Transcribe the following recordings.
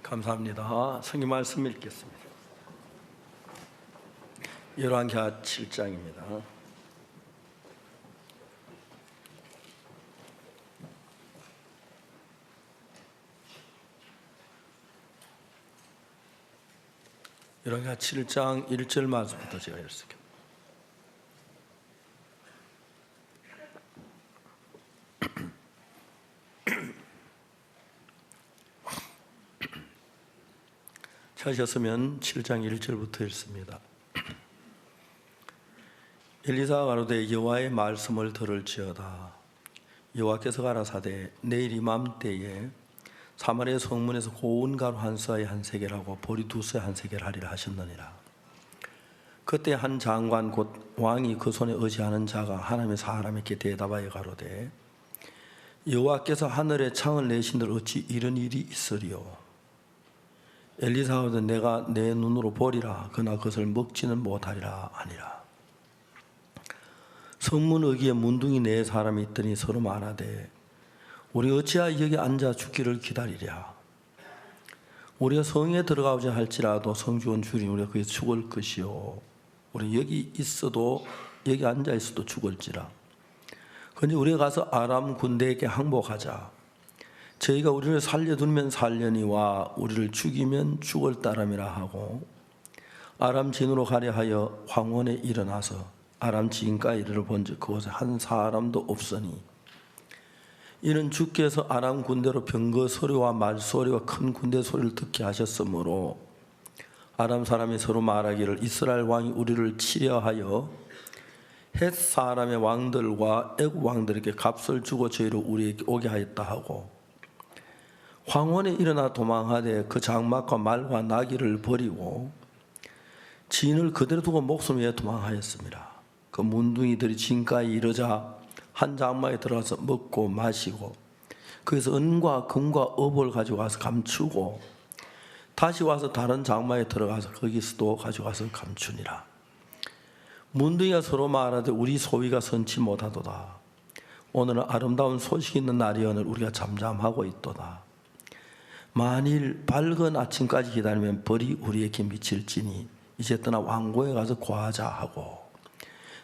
감사합니다. 성경 말씀 읽겠습니다. 열왕기하 7장입니다. 열왕기하 7장 1절 말씀부터 제가 읽을게요. 찾으셨으면 7장 1절부터 읽습니다. 엘리사가 가로되 여호와의 말씀을 들을지어다. 여호와께서 가라사대 내일 이맘때에 사마리아 성문에서 고운 가루 한 서에 한 세겔하고 보리 두 서에 한 세겔 하리라 하셨느니라. 그때 한 장관 곧 왕이 그 손에 의지하는 자가 하나님의 사람에게 대답하여 가로되 여호와께서 하늘에 창을 내신들 어찌 이런 일이 있으리요. 엘리사가 내가 내 눈으로 보리라 그러나 그것을 먹지는 못하리라 하니라. 성문 어귀에 문둥이 네 사람이 있더니 서로 말하되 우리 어찌하여 여기 앉아 죽기를 기다리랴. 우리가 성에 들어가고자 할지라도 성주원 주님 우리가 거기서 죽을 것이요. 우리 여기 있어도 여기 앉아 있어도 죽을지라. 그런데 우리가 가서 아람 군대에게 항복하자. 저희가 우리를 살려두면 살려니와 우리를 죽이면 죽을 따름이라 하고 아람 진으로 가려 하여 황혼에 일어나서 아람 진가에 이르러 본즉 그곳에 한 사람도 없으니 이는 주께서 아람 군대로 병거 소리와 말 소리와 큰 군대 소리를 듣게 하셨으므로 아람 사람이 서로 말하기를 이스라엘 왕이 우리를 치려 하여 헷 사람의 왕들과 애국 왕들에게 값을 주고 저희를 우리에게 오게 하였다 하고 황혼에 일어나 도망하되 그 장막과 말과 나귀를 버리고 진을 그대로 두고 목숨 위에 도망하였습니다. 그 문둥이들이 진가에 이르자 한 장막에 들어가서 먹고 마시고 거기서 은과 금과 업을 가지고 와서 감추고 다시 와서 다른 장막에 들어가서 거기서도 가지고 와서 감추니라. 문둥이가 서로 말하되 우리 소위가 선치 못하도다. 오늘은 아름다운 소식 있는 날이오늘 우리가 잠잠하고 있도다. 만일 밝은 아침까지 기다리면 벌이 우리에게 미칠지니 이제 떠나 왕고에 가서 구하자 하고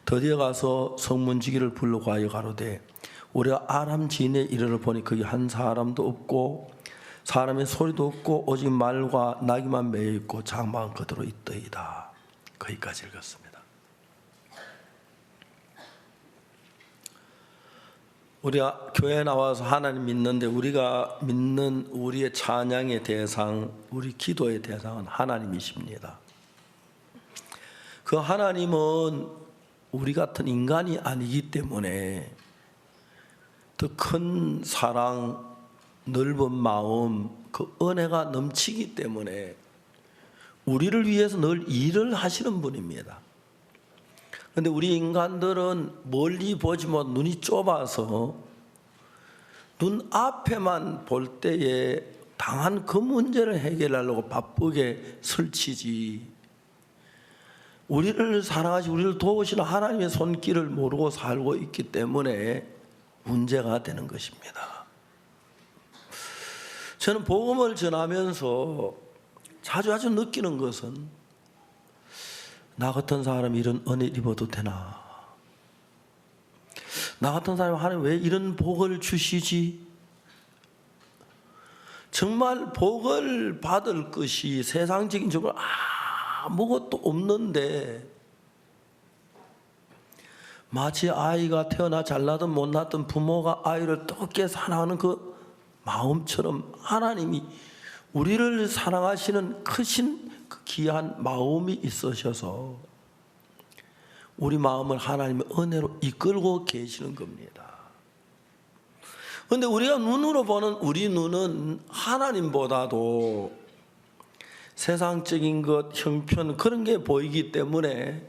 드디어 가서 성문지기를 불러 구하여 가로되 우리가 아람 진에 이르러 보니 거기 한 사람도 없고 사람의 소리도 없고 오직 말과 나귀만 매여 있고 장막은 그대로 있더이다. 거기까지 읽었습니다. 우리가 교회에 나와서 하나님 믿는데 우리가 믿는 우리의 찬양의 대상, 우리 기도의 대상은 하나님이십니다. 그 하나님은 우리 같은 인간이 아니기 때문에 더 큰 사랑, 넓은 마음, 그 은혜가 넘치기 때문에 우리를 위해서 늘 일을 하시는 분입니다. 그런데 우리 인간들은 멀리 보지 못 눈이 좁아서 눈 앞에만 볼 때에 당한 그 문제를 해결하려고 바쁘게 설치지 우리를 사랑하시고 우리를 도우시는 하나님의 손길을 모르고 살고 있기 때문에 문제가 되는 것입니다. 저는 복음을 전하면서 자주 느끼는 것은 나 같은 사람이 이런 은혜를 입어도 되나? 나 같은 사람이 하나님 왜 이런 복을 주시지? 정말 복을 받을 것이 세상적인 정말 아무것도 없는데 마치 아이가 태어나 잘나든 못나든 부모가 아이를 뜨겁게 사랑하는 그 마음처럼 하나님이 우리를 사랑하시는 크신 그 귀한 마음이 있으셔서 우리 마음을 하나님의 은혜로 이끌고 계시는 겁니다. 그런데 우리가 눈으로 보는 우리 눈은 하나님보다도 세상적인 것, 형편 그런 게 보이기 때문에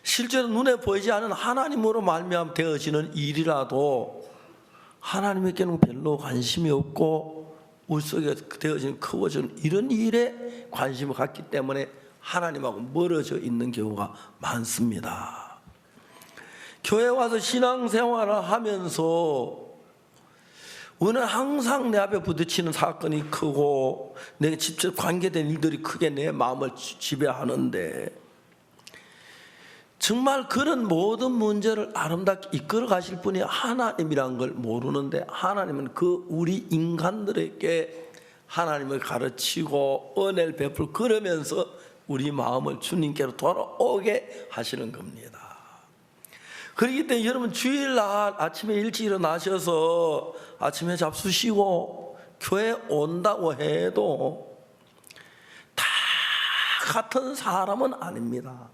실제로 눈에 보이지 않은 하나님으로 말미암아 되어지는 일이라도 하나님에게는 별로 관심이 없고 우리 속에 되어지는 커워지는 이런 일에 관심을 갖기 때문에 하나님하고 멀어져 있는 경우가 많습니다. 교회 와서 신앙생활을 하면서 은혜는 항상 내 앞에 부딪히는 사건이 크고 내가 직접 관계된 일들이 크게 내 마음을 지배하는데, 정말 그런 모든 문제를 아름답게 이끌어 가실 분이 하나님이란 걸 모르는데, 하나님은 그 우리 인간들에게 하나님을 가르치고 은혜를 베풀, 그러면서 우리 마음을 주님께로 돌아오게 하시는 겁니다. 그렇기 때문에 여러분, 주일날 아침에 일찍 일어나셔서 아침에 잡수시고 교회 온다고 해도 다 같은 사람은 아닙니다.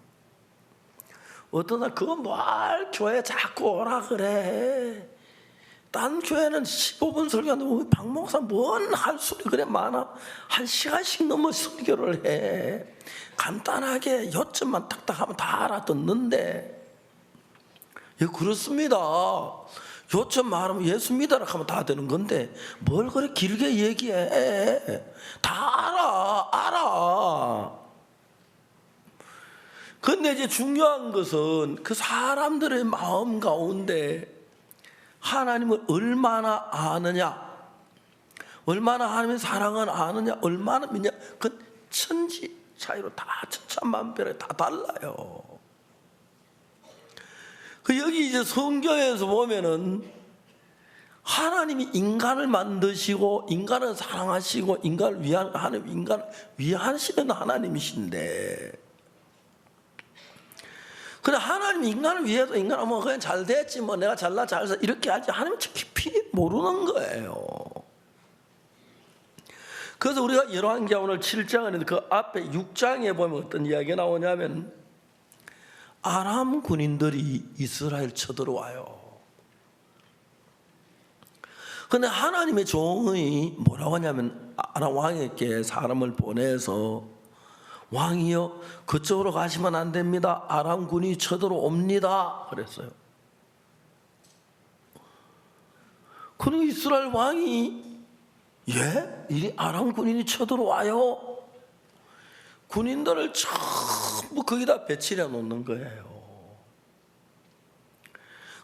어떤 날 그건 뭘 교회 자꾸 오라 그래, 딴 교회는 15분 설교하는데 박 목사 뭔 할 소리 그래 많아, 1시간씩 넘어 설교를 해, 간단하게 요점만 딱딱 하면 다 알아듣는데. 예, 그렇습니다. 요점 말하면 예수 믿어라 하면 다 되는 건데 뭘 그래 길게 얘기해, 다 알아. 근데 이제 중요한 것은 그 사람들의 마음 가운데 하나님을 얼마나 아느냐, 얼마나 하나님의 사랑을 아느냐, 얼마나 믿냐, 그 천지 차이로 다 천차만별에 다 달라요. 그 여기 이제 성경에서 보면은 하나님이 인간을 만드시고 인간을 사랑하시고 인간을 위하는, 인간을 위하시는 하나님이신데, 그래 하나님이 인간을 위해서 인간은 뭐 그냥 잘 됐지 뭐 내가 잘나 잘서 이렇게 하지, 하나님은 깊이 모르는 거예요. 그래서 우리가 열왕기하 오늘 7장은 그 앞에 6장에 보면 어떤 이야기가 나오냐면, 아람 군인들이 이스라엘 쳐들어와요. 그런데 하나님의 종이 뭐라고 하냐면, 아람 왕에게 사람을 보내서 왕이여 그쪽으로 가시면 안 됩니다, 아람 군이 쳐들어옵니다 그랬어요. 그리고 이스라엘 왕이 예? 이 아람 군인이 쳐들어와요? 군인들을 전부 거기다 배치해 놓는 거예요.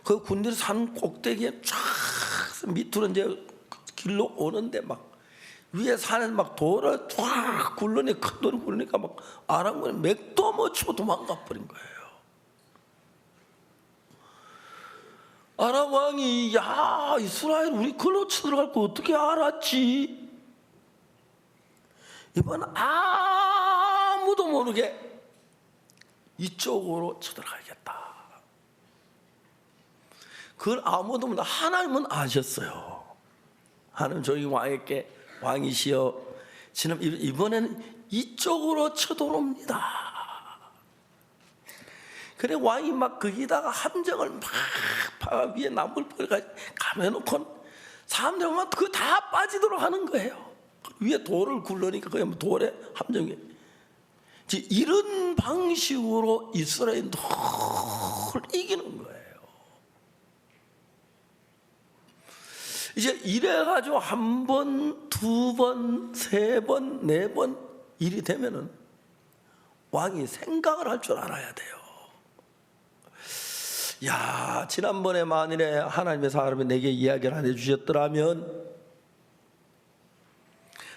그 군인들이 산 꼭대기에 쫙 밑으로 이제 길로 오는데 막 위에 산에 막 돌을 쫙 굴러니, 큰 돌을 굴러니까 막 아람 군인 맥도 못 치고 도망가 버린 거예요. 아람 왕이 야 이스라엘 우리 글로 쳐들어갈 거 어떻게 알았지? 이번 아무도 모르게 이쪽으로 쳐들어가야겠다. 그걸 아무도 모르는데 하나님은 아셨어요. 하나님 저희 왕에게 왕이시여 지금 이번에는 이쪽으로 쳐들어옵니다. 그래 왕이 막 거기다가 함정을 막 파가 위에 나무를 가면놓고 사람들은 막 그거 다 빠지도록 하는 거예요. 위에 돌을 굴러니까 그냥 돌에 함정이 이런 방식으로 이스라엘을 이기는 거예요. 이제 이래가지고 한 번, 두 번, 세 번, 네 번 일이 되면은 왕이 생각을 할 줄 알아야 돼요. 야, 지난번에 만일에 하나님의 사람이 내게 이야기를 안 해주셨더라면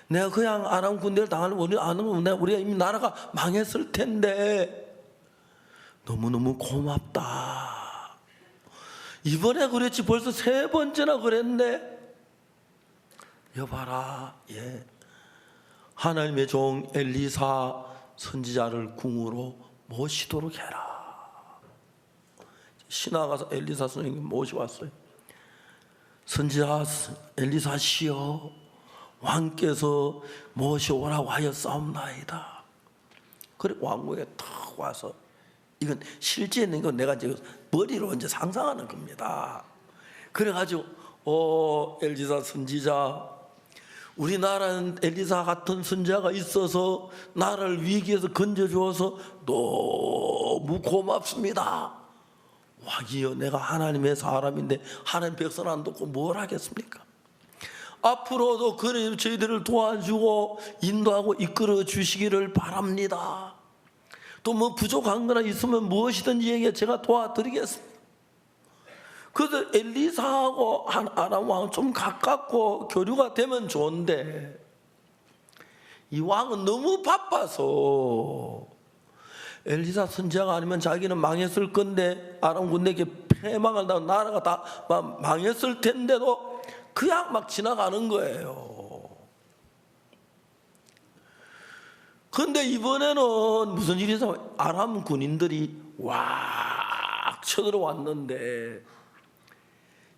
내가 그냥 아람 군대를 당하는 우리 아는 우리가 이미 나라가 망했을 텐데 너무너무 고맙다. 이번에 그랬지 벌써 세 번째나 그랬네. 여봐라, 예, 하나님의 종 엘리사 선지자를 궁으로 모시도록 해라. 신하 가서 엘리사 선생님 모셔왔어요. 선지자 엘리사시여, 왕께서 모셔오라고 하였사옵나이다. 그래 왕궁에 탁 와서, 이건 실제 있는 건 내가 지금 머리로 이제 상상하는 겁니다. 그래가지고 엘리사 선지자, 우리나라는 엘리사 같은 선지자가 있어서 나라를 위기에서 건져주어서 너무 고맙습니다. 왕이여, 내가 하나님의 사람인데 하나님 백성 안 돕고 뭘 하겠습니까? 앞으로도 그래 저희들을 도와주고 인도하고 이끌어 주시기를 바랍니다. 또 뭐 부족한 거나 있으면 무엇이든지 얘기해 제가 도와드리겠습니다. 그래서 엘리사하고 아람 왕은 좀 가깝고 교류가 되면 좋은데 이 왕은 너무 바빠서 엘리사 선지자가 아니면 자기는 망했을 건데 아람 군대에게 패망을 당한 나라가 다 망했을 텐데도 그냥 막 지나가는 거예요. 그런데 이번에는 무슨 일이 있어? 아람 군인들이 왁 쳐들어왔는데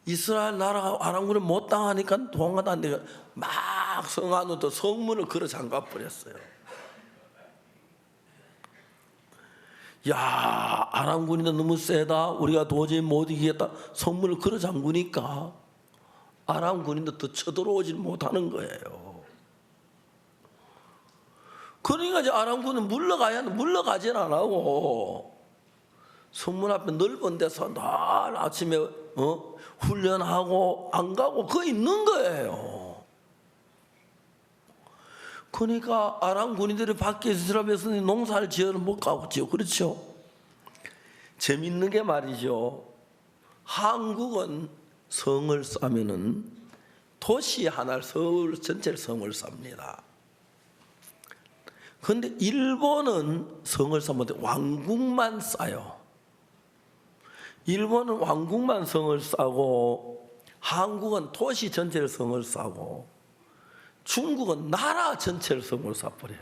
이스라엘 나라가 아람군을 못 당하니까 도망가다니까 막 성 안으로 성문을 걸어 잠가 버렸어요. 야, 아람군인들 너무 세다. 우리가 도저히 못 이기겠다. 성문을 걸어 잠그니까 아람군인들 더 쳐들어오지 못하는 거예요. 그러니까 이제 아람군은 물러가진 안 하고 성문 앞에 넓은 데서 늘 아침에 훈련하고 안 가고 거기 있는 거예요. 그러니까 아람 군인들이 밖에 이스라엘에서 농사를 지어는 못 가고지요. 그렇죠? 재밌는 게 말이죠. 한국은 성을 싸면은 도시 하나를 서울 전체를 성을 쌉니다. 그런데 일본은 성을 싸면 왕국만 싸요. 일본은 왕국만 성을 싸고 한국은 도시 전체를 성을 싸고 중국은 나라 전체를 성을 싸버려요.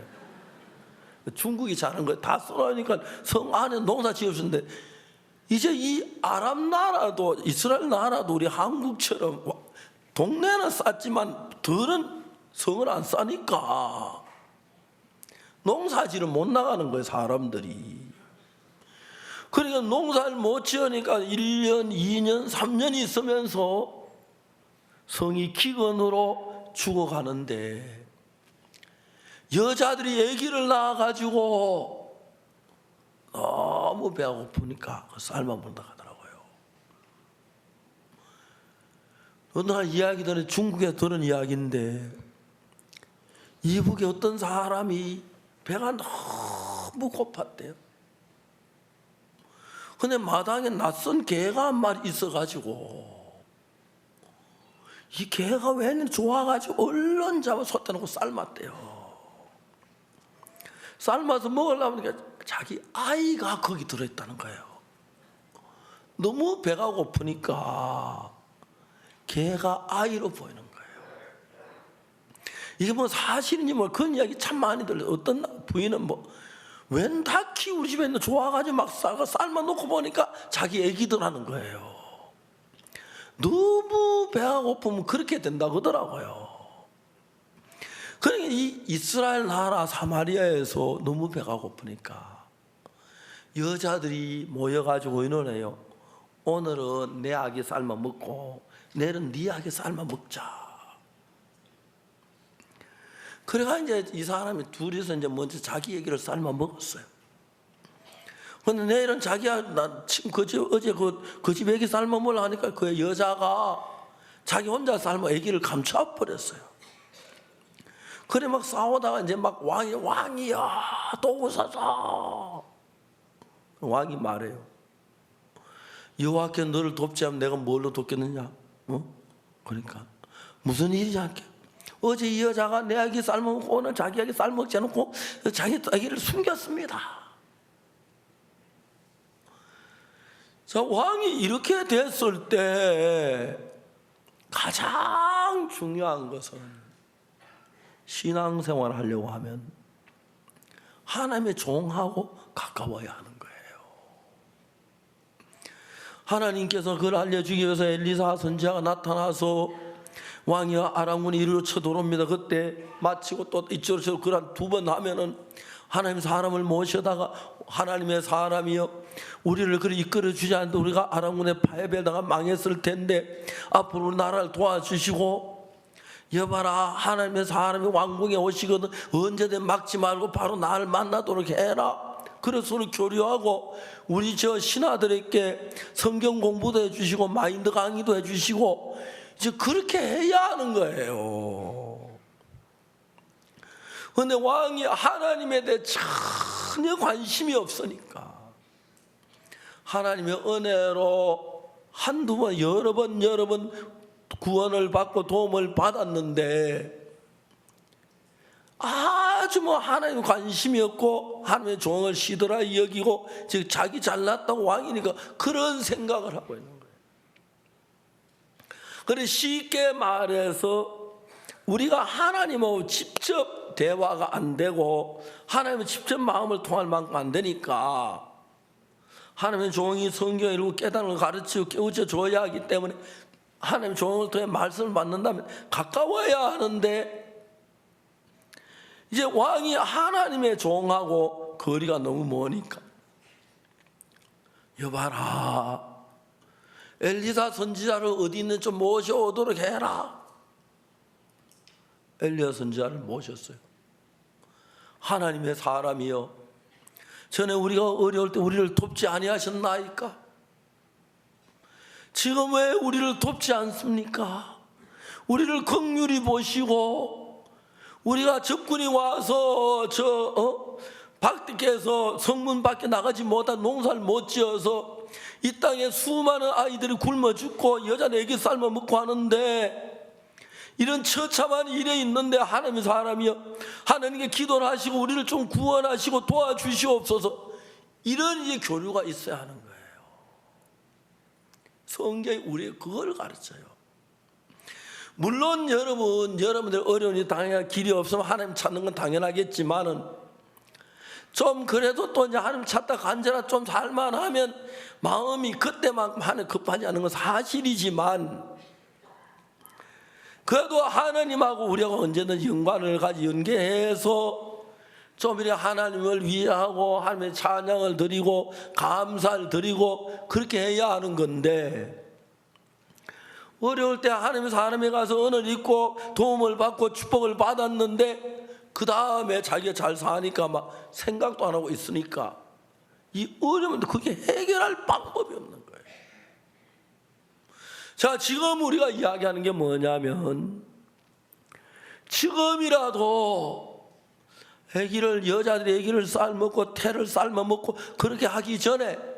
중국이 잘하는 거 다 쏘라니까 성 안에 농사 지어주는데 이제 이 아랍 나라도 이스라엘 나라도 우리 한국처럼 동네는 쌌지만 들은 성을 안 싸니까 농사지를 못 나가는 거예요, 사람들이. 그러니까 농사를 못 지으니까 1년, 2년, 3년이 있으면서 성이 기근으로 죽어가는데 여자들이 아기를 낳아가지고 너무 배가 고프니까 쌀만 먹는다 하더라고요. 어느 날 이야기 전에 중국에 들은 이야기인데 이북에 어떤 사람이 배가 너무 고팠대요. 근데 마당에 낯선 개가 한 마리 있어가지고 이 개가 왜 좋아가지고 얼른 잡아 솥에 놓고 삶았대요. 삶아서 먹으려면 자기 아이가 거기 들어있다는 거예요. 너무 배가 고프니까 개가 아이로 보이는 거예요. 이게 뭐 사실인지 뭐 그런 이야기 참 많이 들려요. 어떤 부인은 웬 닭이 우리 집에 있는 좋아가지고 막 삶아 놓고 보니까 자기 애기들 하는 거예요. 너무 배가 고프면 그렇게 된다고 하더라고요. 그러니까 이 이스라엘 나라 사마리아에서 너무 배가 고프니까 여자들이 모여가지고 의논해요. 오늘은 내 아기 삶아 먹고 내일은 네 아기 삶아 먹자. 그래가 이제 이 사람이 둘이서 이제 먼저 자기 얘기를 삶아 먹었어요. 근데 내일은 자기야, 나 지금 어제 그 집 애기 삶아 먹으려 하니까 그 여자가 자기 혼자 삶아 애기를 감춰 버렸어요. 그래 막 싸우다가 이제 막 왕이야 또 웃어서 왕이 말해요. 여호와께 너를 돕지 않으면 내가 뭘로 돕겠느냐? 그러니까 무슨 일이지 않게? 어제 이 여자가 내 아기 삶아먹고 오늘 자기 아기 삶아먹지 않고 자기 아기를 숨겼습니다. 자, 왕이 이렇게 됐을 때 가장 중요한 것은 신앙생활을 하려고 하면 하나님의 종하고 가까워야 하는 거예요. 하나님께서 그걸 알려주기 위해서 엘리사 선지자가 나타나서 왕이와 아람군이 이리로 쳐들어옵니다. 그때 마치고 또 이쪽으로 쳐 그런 두 번 하면은 하나님 사람을 모셔다가 하나님의 사람이여 우리를 그리 이끌어 주지 않는데 우리가 아람군의 파해배다가 망했을 텐데 앞으로 우리 나라를 도와주시고 여봐라 하나님의 사람이 왕궁에 오시거든 언제든 막지 말고 바로 나를 만나도록 해라. 그래서 서로 교류하고 우리 저 신하들에게 성경 공부도 해주시고 마인드 강의도 해주시고 이제 그렇게 해야 하는 거예요. 그런데 왕이 하나님에 대해 전혀 관심이 없으니까 하나님의 은혜로 한두 번, 여러 번 구원을 받고 도움을 받았는데 아주 하나님 관심이 없고 하나님의 종을 시들하게 여기고 즉 자기 잘났다고 왕이니까 그런 생각을 하고 있는 거예요. 그래 쉽게 말해서 우리가 하나님하고 직접 대화가 안 되고 하나님은 직접 마음을 통할 만큼 안 되니까 하나님의 종이 성경을 읽고 깨달음을 가르치고 깨우쳐 줘야 하기 때문에 하나님의 종을 통해 말씀을 받는다면 가까워야 하는데 이제 왕이 하나님의 종하고 거리가 너무 머니까 여봐라 엘리사 선지자를 어디 있는 좀 모셔오도록 해라. 엘리야 선지자를 모셨어요. 하나님의 사람이여 전에 우리가 어려울 때 우리를 돕지 아니하셨나이까? 지금 왜 우리를 돕지 않습니까? 우리를 긍휼히 보시고 우리가 적군이 와서 밖에서 성문 밖에 나가지 못한 농사를 못 지어서 이 땅에 수많은 아이들이 굶어 죽고 여자는 애기 삶아 먹고 하는데 이런 처참한 일에 있는데 하나님의 사람이여 하나님께 기도를 하시고 우리를 좀 구원하시고 도와주시옵소서. 이런 이제 교류가 있어야 하는 거예요. 성경이 우리에게 그걸 가르쳐요. 물론 여러분들 어려운 일 당연히 길이 없으면 하나님 찾는 건 당연하겠지만은 좀 그래도 또 이제 하나님 찾다 간절하 좀 살만하면 마음이 그때만큼 하나님 급하지 않은 건 사실이지만 그래도 하나님하고 우리가 언제든지 연관을 가지 연계해서 좀 이렇게 하나님을 위하고 하나님의 찬양을 드리고 감사를 드리고 그렇게 해야 하는 건데 어려울 때 하나님의 사람에 가서 은혜를 입고 도움을 받고 축복을 받았는데 그 다음에 자기가 잘 사니까 막 생각도 안 하고 있으니까 이 어려움은 그게 해결할 방법이 없는 거예요. 자, 지금 우리가 이야기하는 게 뭐냐면 지금이라도 여자들이 애기를 삶먹고 태를 삶아먹고 그렇게 하기 전에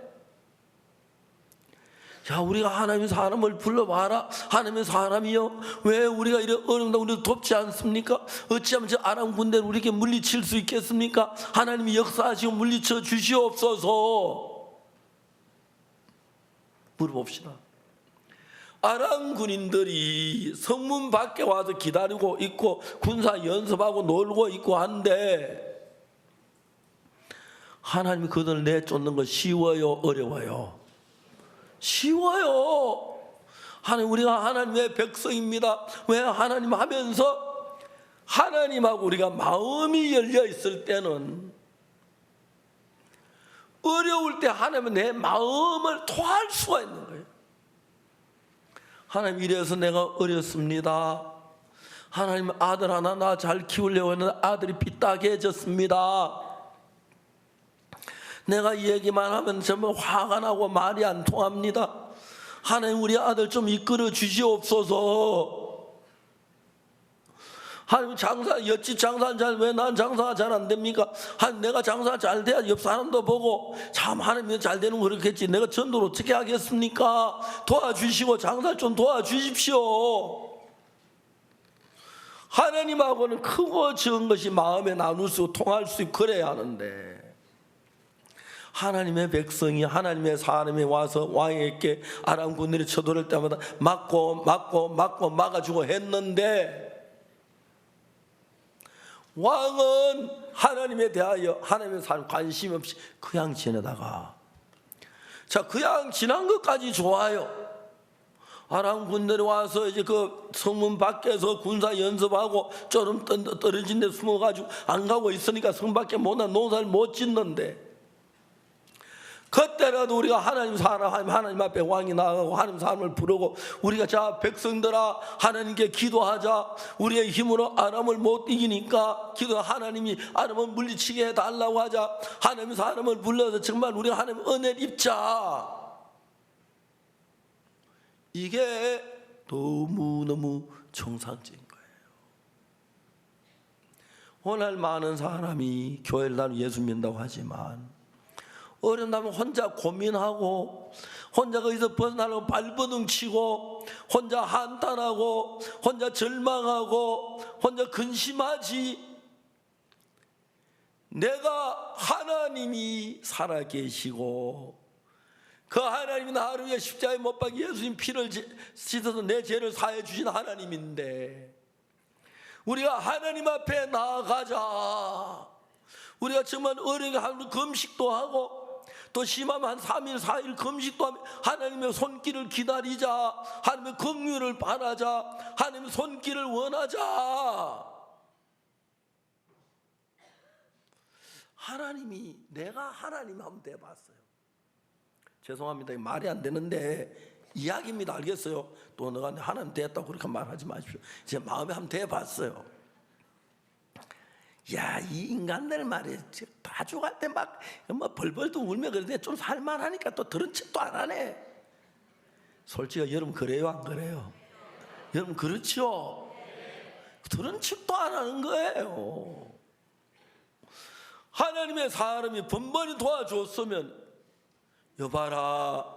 자, 우리가 하나님의 사람을 불러봐라. 하나님의 사람이요 왜 우리가 이런 어려운데 우리를 돕지 않습니까? 어찌하면 저 아람 군대를 우리에게 물리칠 수 있겠습니까? 하나님이 역사하시고 물리쳐 주시옵소서. 물어봅시다. 아람 군인들이 성문 밖에 와서 기다리고 있고 군사 연습하고 놀고 있고 한데 하나님이 그들을 내쫓는 거 쉬워요? 어려워요? 쉬워요. 우리가 하나님의 백성입니다. 왜 하나님 하면서 하나님하고 우리가 마음이 열려 있을 때는 어려울 때 하나님은 내 마음을 토할 수가 있는 거예요. 하나님 이래서 내가 어렵습니다. 하나님 아들 하나 나 잘 키우려고 했는데 아들이 삐딱해졌습니다. 내가 이 얘기만 하면 정말 화가 나고 말이 안 통합니다. 하나님 우리 아들 좀 이끌어 주시옵소서. 하나님 옆집 장사 잘 왜 난 장사가 잘 안 됩니까? 하나님 내가 장사 잘 돼야 옆 사람도 보고 참 하나님이 잘 되는 거 그렇겠지. 내가 전도를 어떻게 하겠습니까? 도와주시고 장사 좀 도와주십시오. 하나님하고는 크고 적은 것이 마음에 나눌 수 통할 수 있고 그래야 하는데 하나님의 백성이 하나님의 사람이 와서 왕에게 아람 군들이 쳐들어올 때마다 막고 막아주고 했는데 왕은 하나님에 대하여 하나님의 사람 관심 없이 그냥 지내다가 자 그냥 지난 것까지 좋아요. 아람 군들이 와서 이제 그 성문 밖에서 군사 연습하고 조금 떨어진 데 숨어가지고 안 가고 있으니까 성 밖에 못난 농사를 못 짓는데 그때라도 우리가 하나님 앞에 왕이 나가고 하나님 사람을 부르고 우리가 자 백성들아 하나님께 기도하자. 우리의 힘으로 아람을 못 이기니까 하나님이 아람을 물리치게 해달라고 하자. 하나님 사람을 불러서 정말 우리가 하나님 은혜를 입자. 이게 너무너무 정상적인 거예요. 오늘 많은 사람이 교회를 다니고 예수 믿는다고 하지만 어려운다면 혼자 고민하고 혼자 거기서 벗어나려고 발버둥 치고 혼자 한탄하고 혼자 절망하고 혼자 근심하지, 내가 하나님이 살아계시고 그 하나님이 나를 위해 십자가에 못 박혀 예수님 피를 씻어서 내 죄를 사해 주신 하나님인데, 우리가 하나님 앞에 나아가자. 우리가 정말 어려운 하루 금식도 하고 또 심하면 한 3일 4일 금식도 하며 하나님의 손길을 기다리자. 하나님의 긍휼을 바라자. 하나님의 손길을 원하자. 하나님이, 내가 하나님 한번 돼봤어요. 죄송합니다, 말이 안 되는데 이야기입니다. 알겠어요? 또 너가 하나님 됐다고 그렇게 말하지 마십시오. 제 마음에 한번 돼봤어요. 야, 이 인간들 말이야, 다 죽을 때 막 벌벌도 울며 그러는데 좀 살만하니까 또 들은 척도 안 하네. 솔직히 여러분 그래요, 안 그래요? 여러분 그렇죠? 들은 척도 안 하는 거예요. 하나님의 사람이 번번이 도와줬으면, 여봐라,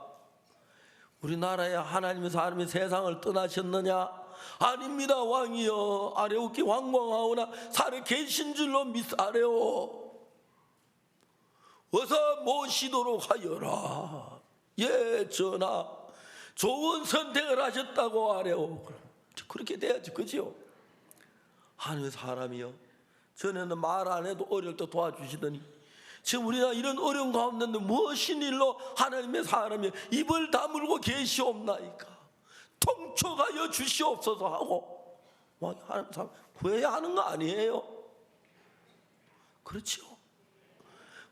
우리나라에 하나님의 사람이 세상을 떠나셨느냐? 아닙니다, 왕이여. 아래옵기 왕왕하오나 살아 계신 줄로 믿사래오. 어서 모시도록 하여라. 예, 전하, 좋은 선택을 하셨다고 하래오. 그렇게 돼야지, 그죠? 하나님의 사람이여, 전에는 말 안 해도 어려울 때 도와주시더니 지금 우리가 이런 어려운 가운데 무엇인 일로 하나님의 사람이 입을 다물고 계시옵나이까? 통촉하여 주시옵소서 하고 하나님 사람 구해야 하는 거 아니에요? 그렇죠?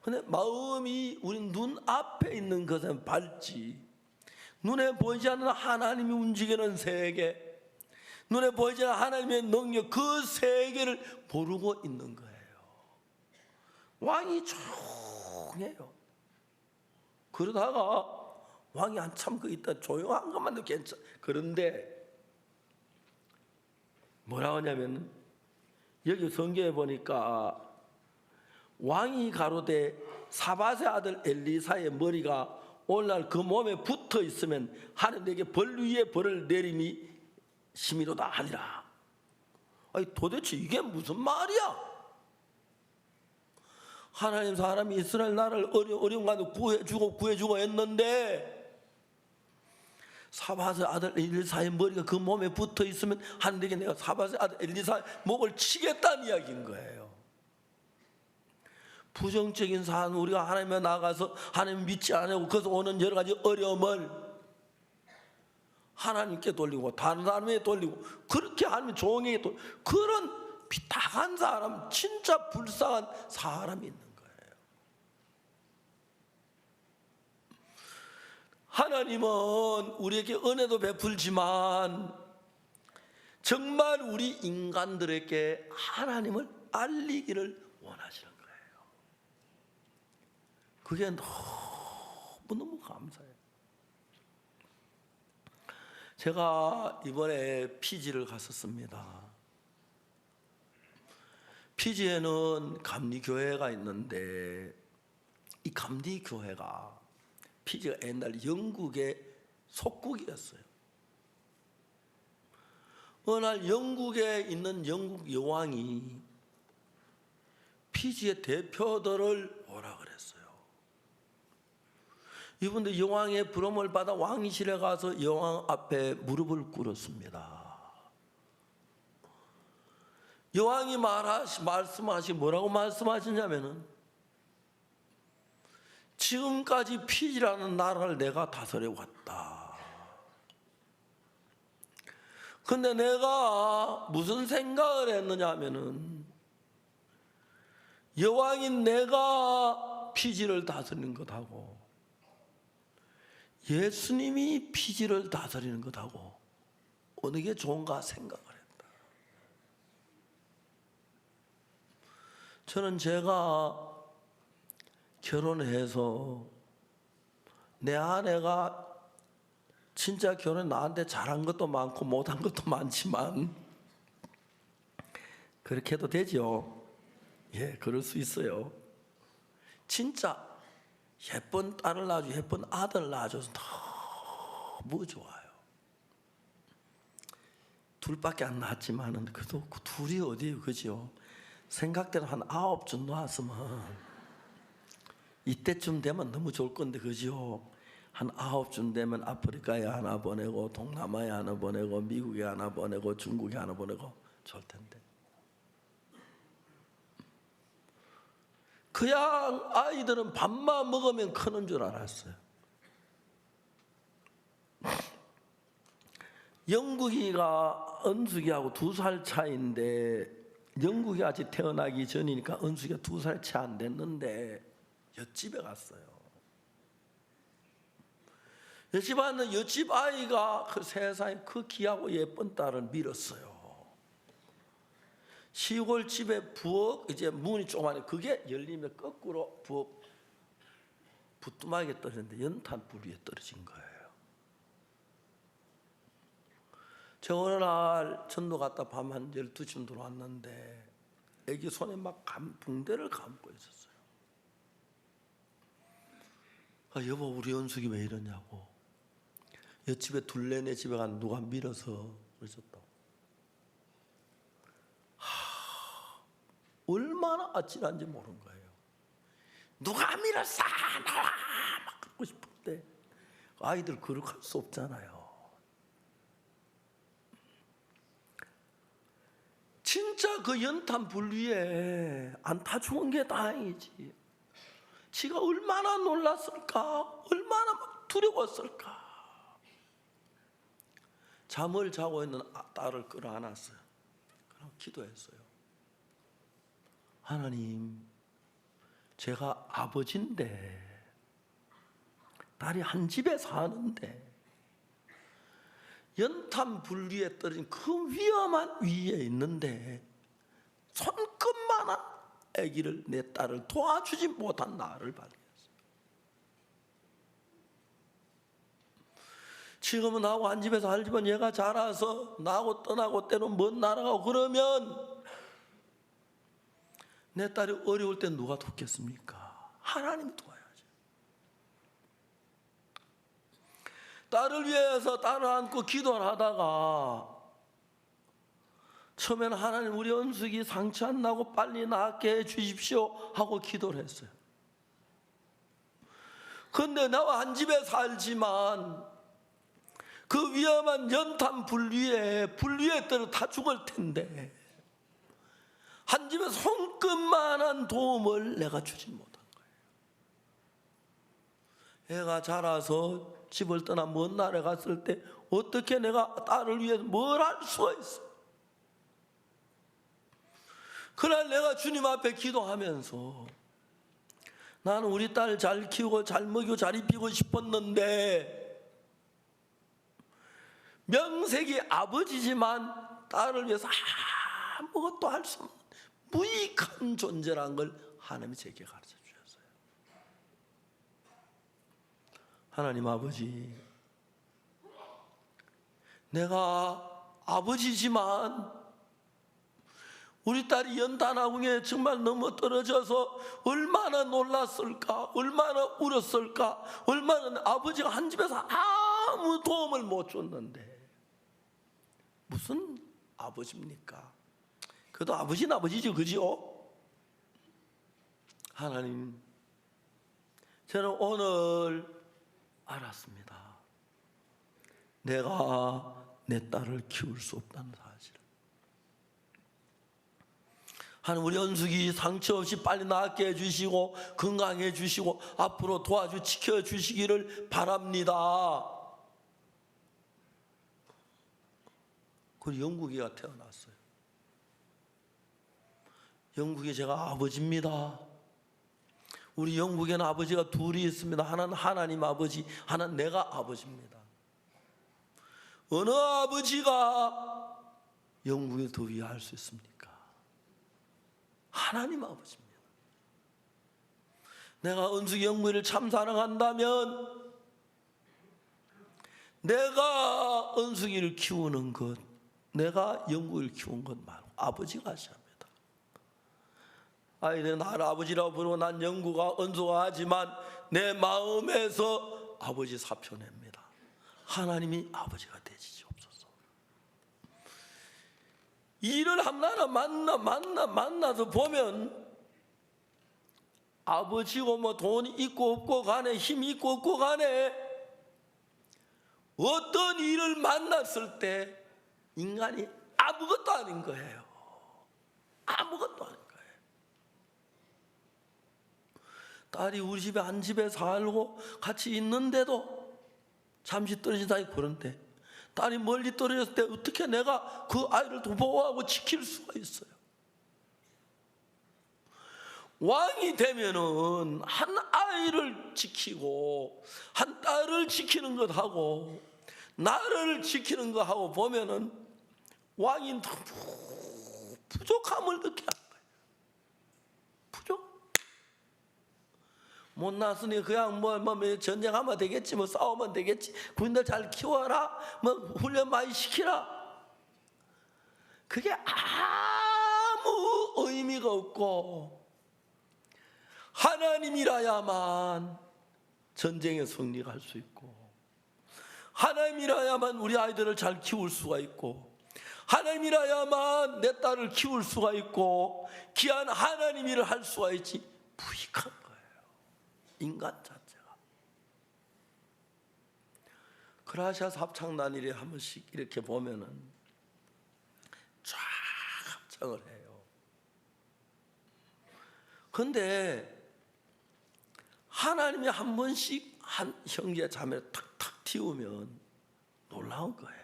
근데 마음이 우리 눈앞에 있는 것은 밝지, 눈에 보이지 않는 하나님이 움직이는 세계, 눈에 보이지 않는 하나님의 능력, 그 세계를 모르고 있는 거예요. 왕이 조용해요. 그러다가 왕이 한참 그 있다 조용한 것만도 괜찮아. 그런데 뭐라고 하냐면, 여기 성경에 보니까 왕이 가로되 사밧의 아들 엘리사의 머리가 오늘날 그 몸에 붙어 있으면 하나님 내게 벌 위에 벌을 내림이 심이로다 하니라. 아니 도대체 이게 무슨 말이야? 하나님 사람이 이스라엘 나라를 어려운 가운데 구해주고 했는데, 사밧의 아들 엘리사의 머리가 그 몸에 붙어 있으면 하나님에게 내가 사밧의 아들 엘리사의 목을 치겠다는 이야기인 거예요. 부정적인 사안, 우리가 하나님에 나가서 하나님 믿지 않고 그래서 오는 여러 가지 어려움을 하나님께 돌리고 다른 사람에게 돌리고, 그렇게 하나님 종에게 돌리고, 그런 비탁한 사람, 진짜 불쌍한 사람이 있는 거예요. 하나님은 우리에게 은혜도 베풀지만 정말 우리 인간들에게 하나님을 알리기를 원하시는 거예요. 그게 너무너무 감사해요. 제가 이번에 피지를 갔었습니다. 피지에는 감리교회가 있는데, 이 감리교회가, 피지가 옛날 영국의 속국이었어요. 어느 날 영국에 있는 영국 여왕이 피지의 대표들을 오라 그랬어요. 이분들 여왕의 부름을 받아 왕실에 가서 여왕 앞에 무릎을 꿇었습니다. 여왕이 뭐라고 말씀하시냐면은, 지금까지 피지라는 나라를 내가 다스려 왔다. 근데 내가 무슨 생각을 했느냐 하면은, 여왕인 내가 피지를 다스리는 것하고 예수님이 피지를 다스리는 것하고 어느 게 좋은가 생각을 했다. 저는 제가 결혼해서 내 아내가 진짜 결혼 나한테 잘한 것도 많고 못한 것도 많지만 그렇게 해도 되죠. 예, 그럴 수 있어요. 진짜 예쁜 딸을 낳아주고 예쁜 아들을 낳아줘서 너무 좋아요. 둘밖에 안 낳았지만은 그래도 그 둘이 어디에요, 그죠? 생각대로 한 9쯤 낳았으면 이때쯤 되면 너무 좋을 건데, 그죠? 한 9쯤 되면 아프리카에 하나 보내고 동남아에 하나 보내고 미국에 하나 보내고 중국에 하나 보내고 좋을 텐데. 그냥 아이들은 밥만 먹으면 크는 줄 알았어요. 영국이가 은숙이하고 2살 차이인데, 영국이 아직 태어나기 전이니까 은숙이가 2살 채 안 됐는데 옆집에 갔어요. 옆집 왔는 옆집 아이가 그 세상에 그 귀하고 예쁜 딸을 밀었어요. 시골집에 부엌 이제 문이 조그마해, 그게 열리면 거꾸로 부엌 부뚜막에 떨어졌는데 연탄 불 위에 떨어진 거예요. 저 어느 날 전도 갔다 밤 한 12쯤 들어왔는데 애기 손에 막 붕대를 감고 있었어요. 여보, 우리 연숙이 왜 이러냐고. 옆집에 둘레네 집에 간 누가 밀어서 그러셨다고. 얼마나 아찔한지 모르는 거예요. 누가 밀었어, 나와, 막 그러고 싶은데 아이들 그렇게 할 수 없잖아요. 진짜 그 연탄 불 위에 안 타 죽은 게 다행이지. 지가 얼마나 놀랐을까, 얼마나 막 두려웠을까. 잠을 자고 있는 딸을 끌어안았어요. 그럼 기도했어요. 하나님, 제가 아버지인데, 딸이 한 집에 사는데 연탄 불 위에 떨어진 그 위험한 위에 있는데 손끝만한 아기를, 내 딸을 도와주지 못한 나를 발견했어요. 지금은 나하고 한 집에서 살지만 얘가 자라서 나하고 떠나고 때론 먼 나라 가고 그러면 내 딸이 어려울 때 누가 돕겠습니까? 하나님이 도와야죠. 딸을 위해서 딸을 안고 기도를 하다가 처음에는 하나님, 우리 은숙이 상처 안 나고 빨리 낫게 해 주십시오 하고 기도를 했어요. 그런데 나와 한 집에 살지만 그 위험한 연탄 불 위에 떨어 다 죽을 텐데 한 집에 손끝만한 도움을 내가 주지 못한 거예요. 애가 자라서 집을 떠나 먼 나라에 갔을 때 어떻게 내가 딸을 위해서 뭘 할 수가 있어. 그날 내가 주님 앞에 기도하면서 나는 우리 딸 잘 키우고 잘 먹이고 잘 입히고 싶었는데 명색이 아버지지만 딸을 위해서 아무것도 할 수 없는 무익한 존재란 걸 하나님이 제게 가르쳐 주셨어요. 하나님 아버지, 내가 아버지지만 우리 딸이 연탄아궁에 정말 너무 떨어져서 얼마나 놀랐을까, 얼마나 울었을까, 얼마나 아버지가 한 집에서 아무 도움을 못 줬는데 무슨 아버지입니까? 그래도 아버지는 아버지죠, 그죠? 하나님, 저는 오늘 알았습니다. 내가 내 딸을 키울 수 없다는 사실을. 하나님, 우리 은숙이 상처 없이 빨리 낫게 해주시고 건강해 해주시고 앞으로 지켜주시기를 바랍니다. 그리고 영국이가 태어났어요. 영국이 제가 아버지입니다. 우리 영국에는 아버지가 둘이 있습니다. 하나는 하나님 아버지, 하나는 내가 아버지입니다. 어느 아버지가 영국에 더 위할 수 있습니까? 하나님 아버지입니다. 내가 은숙이 영국이를 참 사랑한다면 내가 은숙이를 키우는 것, 내가 영국이를 키운 것 말고 아버지가 하셔야 합니다. 아이들 나를 아버지라고 부르고 난 영구가 은소가 하지만 내 마음에서 아버지 사표냅니다. 하나님이 아버지가 되시옵소서. 일을 하나하나 만나서 보면 아버지고 뭐 돈이 있고 없고 간에 힘이 있고 없고 간에 어떤 일을 만났을 때 인간이 아무것도 아닌 거예요. 아무것도 아닌 거예요. 딸이 우리 집에 한 집에 살고 같이 있는데도 잠시 떨어진다 그런데 딸이 멀리 떨어졌을 때 어떻게 내가 그 아이를 보호하고 지킬 수가 있어요? 왕이 되면은 한 아이를 지키고 한 딸을 지키는 것하고 나를 지키는 것하고 보면은 왕이 너무 부족함을 느끼는 거예요. 부족. 못 났으니 그냥 뭐 전쟁하면 되겠지, 뭐 싸우면 되겠지, 군인들 잘 키워라, 뭐 훈련 많이 시키라. 그게 아무 의미가 없고 하나님이라야만 전쟁에 승리할 수 있고 하나님이라야만 우리 아이들을 잘 키울 수가 있고 하나님이라야만 내 딸을 키울 수가 있고 귀한 하나님 일을 할 수가 있지. 무익한 거예요, 인간 자체가. 그라시아스 합창단일에 한 번씩 이렇게 보면은 쫙 합창을 해요. 근데 하나님이 한 번씩 한 형제 자매를 탁탁 틔우면 놀라운 거예요.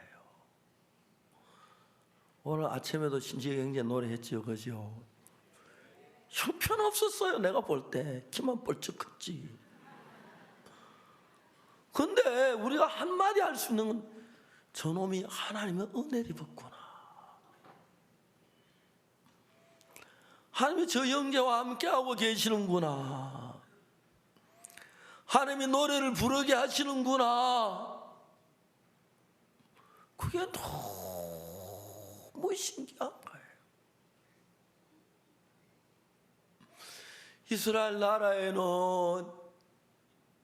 오늘 아침에도 신지혜 형제 노래했죠, 그죠? 형편없었어요. 내가 볼 때 키만 뻘쩍 컸지. 근데 우리가 한마디 할 수 있는 건 저놈이 하나님의 은혜를 입었구나, 하나님이 저 형제와 함께하고 계시는구나, 하나님이 노래를 부르게 하시는구나. 그게 너무 신기한 거예요. 이스라엘 나라에는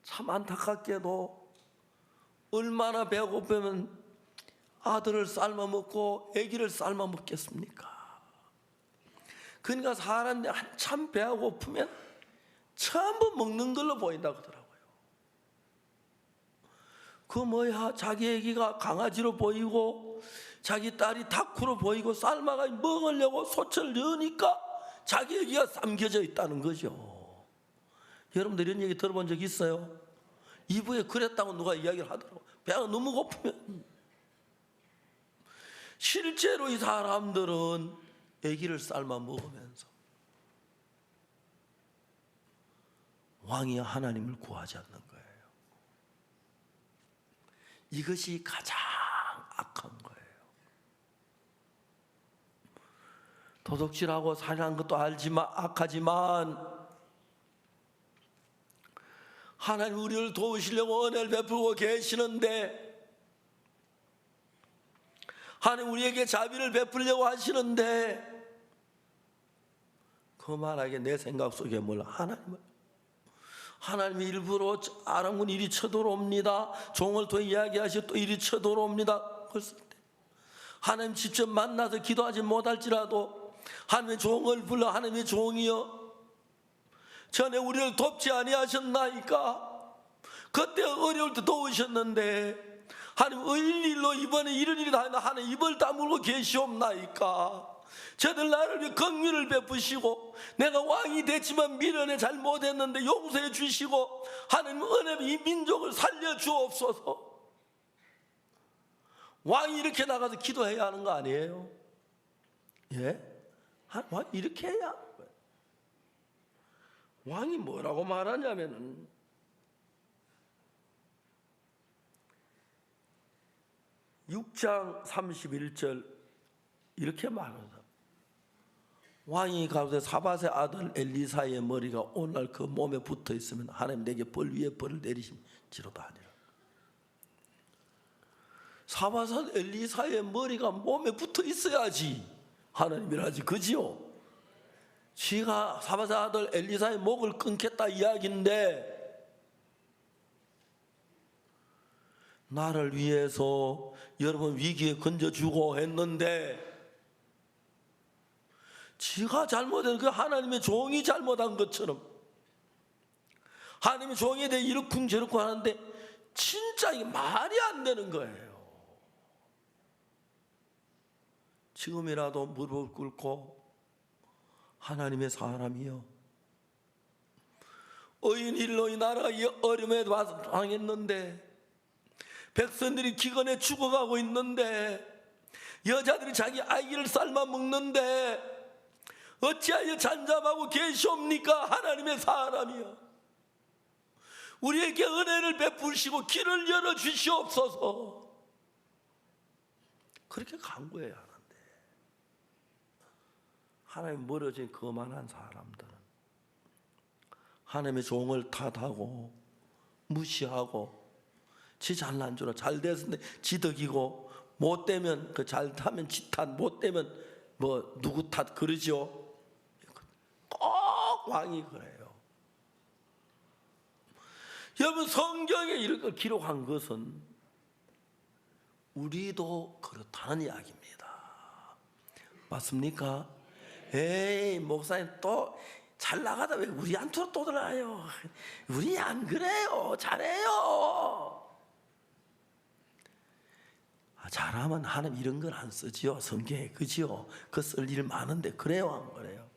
참 안타깝게도 얼마나 배고프면 아들을 삶아 먹고 아기를 삶아 먹겠습니까? 그러니까 사람들이 한참 배가 고프면 전부 먹는 걸로 보인다고 하더라고요. 그 뭐야, 자기 아기가 강아지로 보이고 자기 딸이 닭으로 보이고 삶아가 먹으려고 소철 넣으니까 자기 아기가 삶겨져 있다는 거죠. 여러분들 이런 얘기 들어본 적 있어요? 이부에 그랬다고 누가 이야기를 하더라고요. 배가 너무 고프면. 실제로 이 사람들은 아기를 삶아 먹으면서 왕이 하나님을 구하지 않는 거예요. 이것이 가장 악한 거예요. 도둑질하고 살인한 것도 알지만 악하지만 하나님 우리를 도우시려고 은혜를 베풀고 계시는데, 하나님 우리에게 자비를 베풀려고 하시는데 그만하게 내 생각 속에 뭘 하나님이 일부러 아랑군 이리 쳐들어옵니다. 종을 더 이야기하시고 또 이리 쳐들어옵니다. 그랬을 때 하나님 직접 만나서 기도하지 못할지라도 하나님의 종을 불러 하나님의 종이여 전에 우리를 돕지 아니하셨나이까? 그때 어려울 때 도우셨는데 하나님 의일로 이번에 이런 일이 다 했나 하나님 입을 다물고 계시옵나이까? 저들 나를 위해 긍휼을 베푸시고 내가 왕이 됐지만 미련에 잘못했는데 용서해 주시고 하나님 은혜로 이 민족을 살려 주옵소서. 왕이 이렇게 나가서 기도해야 하는 거 아니에요? 예? 왕이 이렇게 해야 하는 거예요. 왕이 뭐라고 말하냐면은 6장 31절 이렇게 말합니다. 왕이 가로되 사밧의 아들 엘리사의 머리가 오늘 그 몸에 붙어 있으면 하나님 내게 벌 위에 벌을 내리심지로다 하니라. 사밧 엘리사의 머리가 몸에 붙어 있어야지 하나님이라지, 그지요? 지가 사바세 아들 엘리사의 목을 끊겠다 이야기인데 나를 위해서 여러분 위기에 건져주고 했는데 지가 잘못한 그 하나님의 종이 잘못한 것처럼 하나님의 종에 대해 이렇쿵 저렇쿵 하는데 진짜 이게 말이 안 되는 거예요. 지금이라도 무릎을 꿇고 하나님의 사람이여, 의인일로 이 나라가 이 어려움에 당했는데 백성들이 기근에 죽어가고 있는데 여자들이 자기 아이를 삶아 먹는데 어찌하여 잠잠하고 계시옵니까? 하나님의 사람이여, 우리에게 은혜를 베푸시고 길을 열어주시옵소서. 그렇게 간구해야 하는데 하나님 멀어진 거만한 사람들은 하나님의 종을 탓하고 무시하고 지 잘난 줄 알아. 잘 됐는데 지덕이고 못되면 그 잘하면 지 탓, 못되면 뭐 누구 탓 그러죠. 꼭 왕이 그래요. 여러분, 성경에 이런 걸 기록한 것은 우리도 그렇다는 이야기입니다. 맞습니까? 에이, 목사님 또 잘 나가다 왜 우리한테로 또 들어가요? 우리 안 그래요. 잘해요. 잘하면 하나님 이런 걸 안 쓰지요. 성경에, 그지요? 그 쓸 일 많은데 그래요, 안 그래요?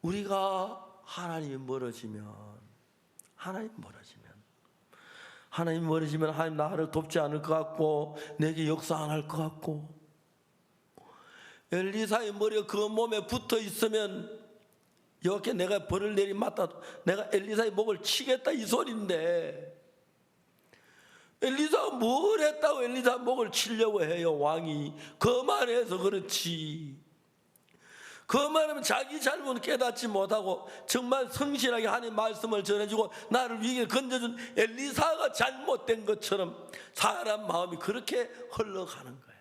우리가 하나님이 멀어지면 하나님 하나님 나를 돕지 않을 것 같고 내게 역사 안 할 것 같고, 엘리사의 머리가 그 몸에 붙어 있으면 여기에 내가 벌을 내리맞다 내가 엘리사의 목을 치겠다 이 소리인데, 엘리사가 뭘 했다고 엘리사 목을 치려고 해요? 왕이 거만해서 그렇지. 거만하면 자기 잘못 깨닫지 못하고 정말 성실하게 하나님 말씀을 전해주고 나를 위기에 건져준 엘리사가 잘못된 것처럼 사람 마음이 그렇게 흘러가는 거예요.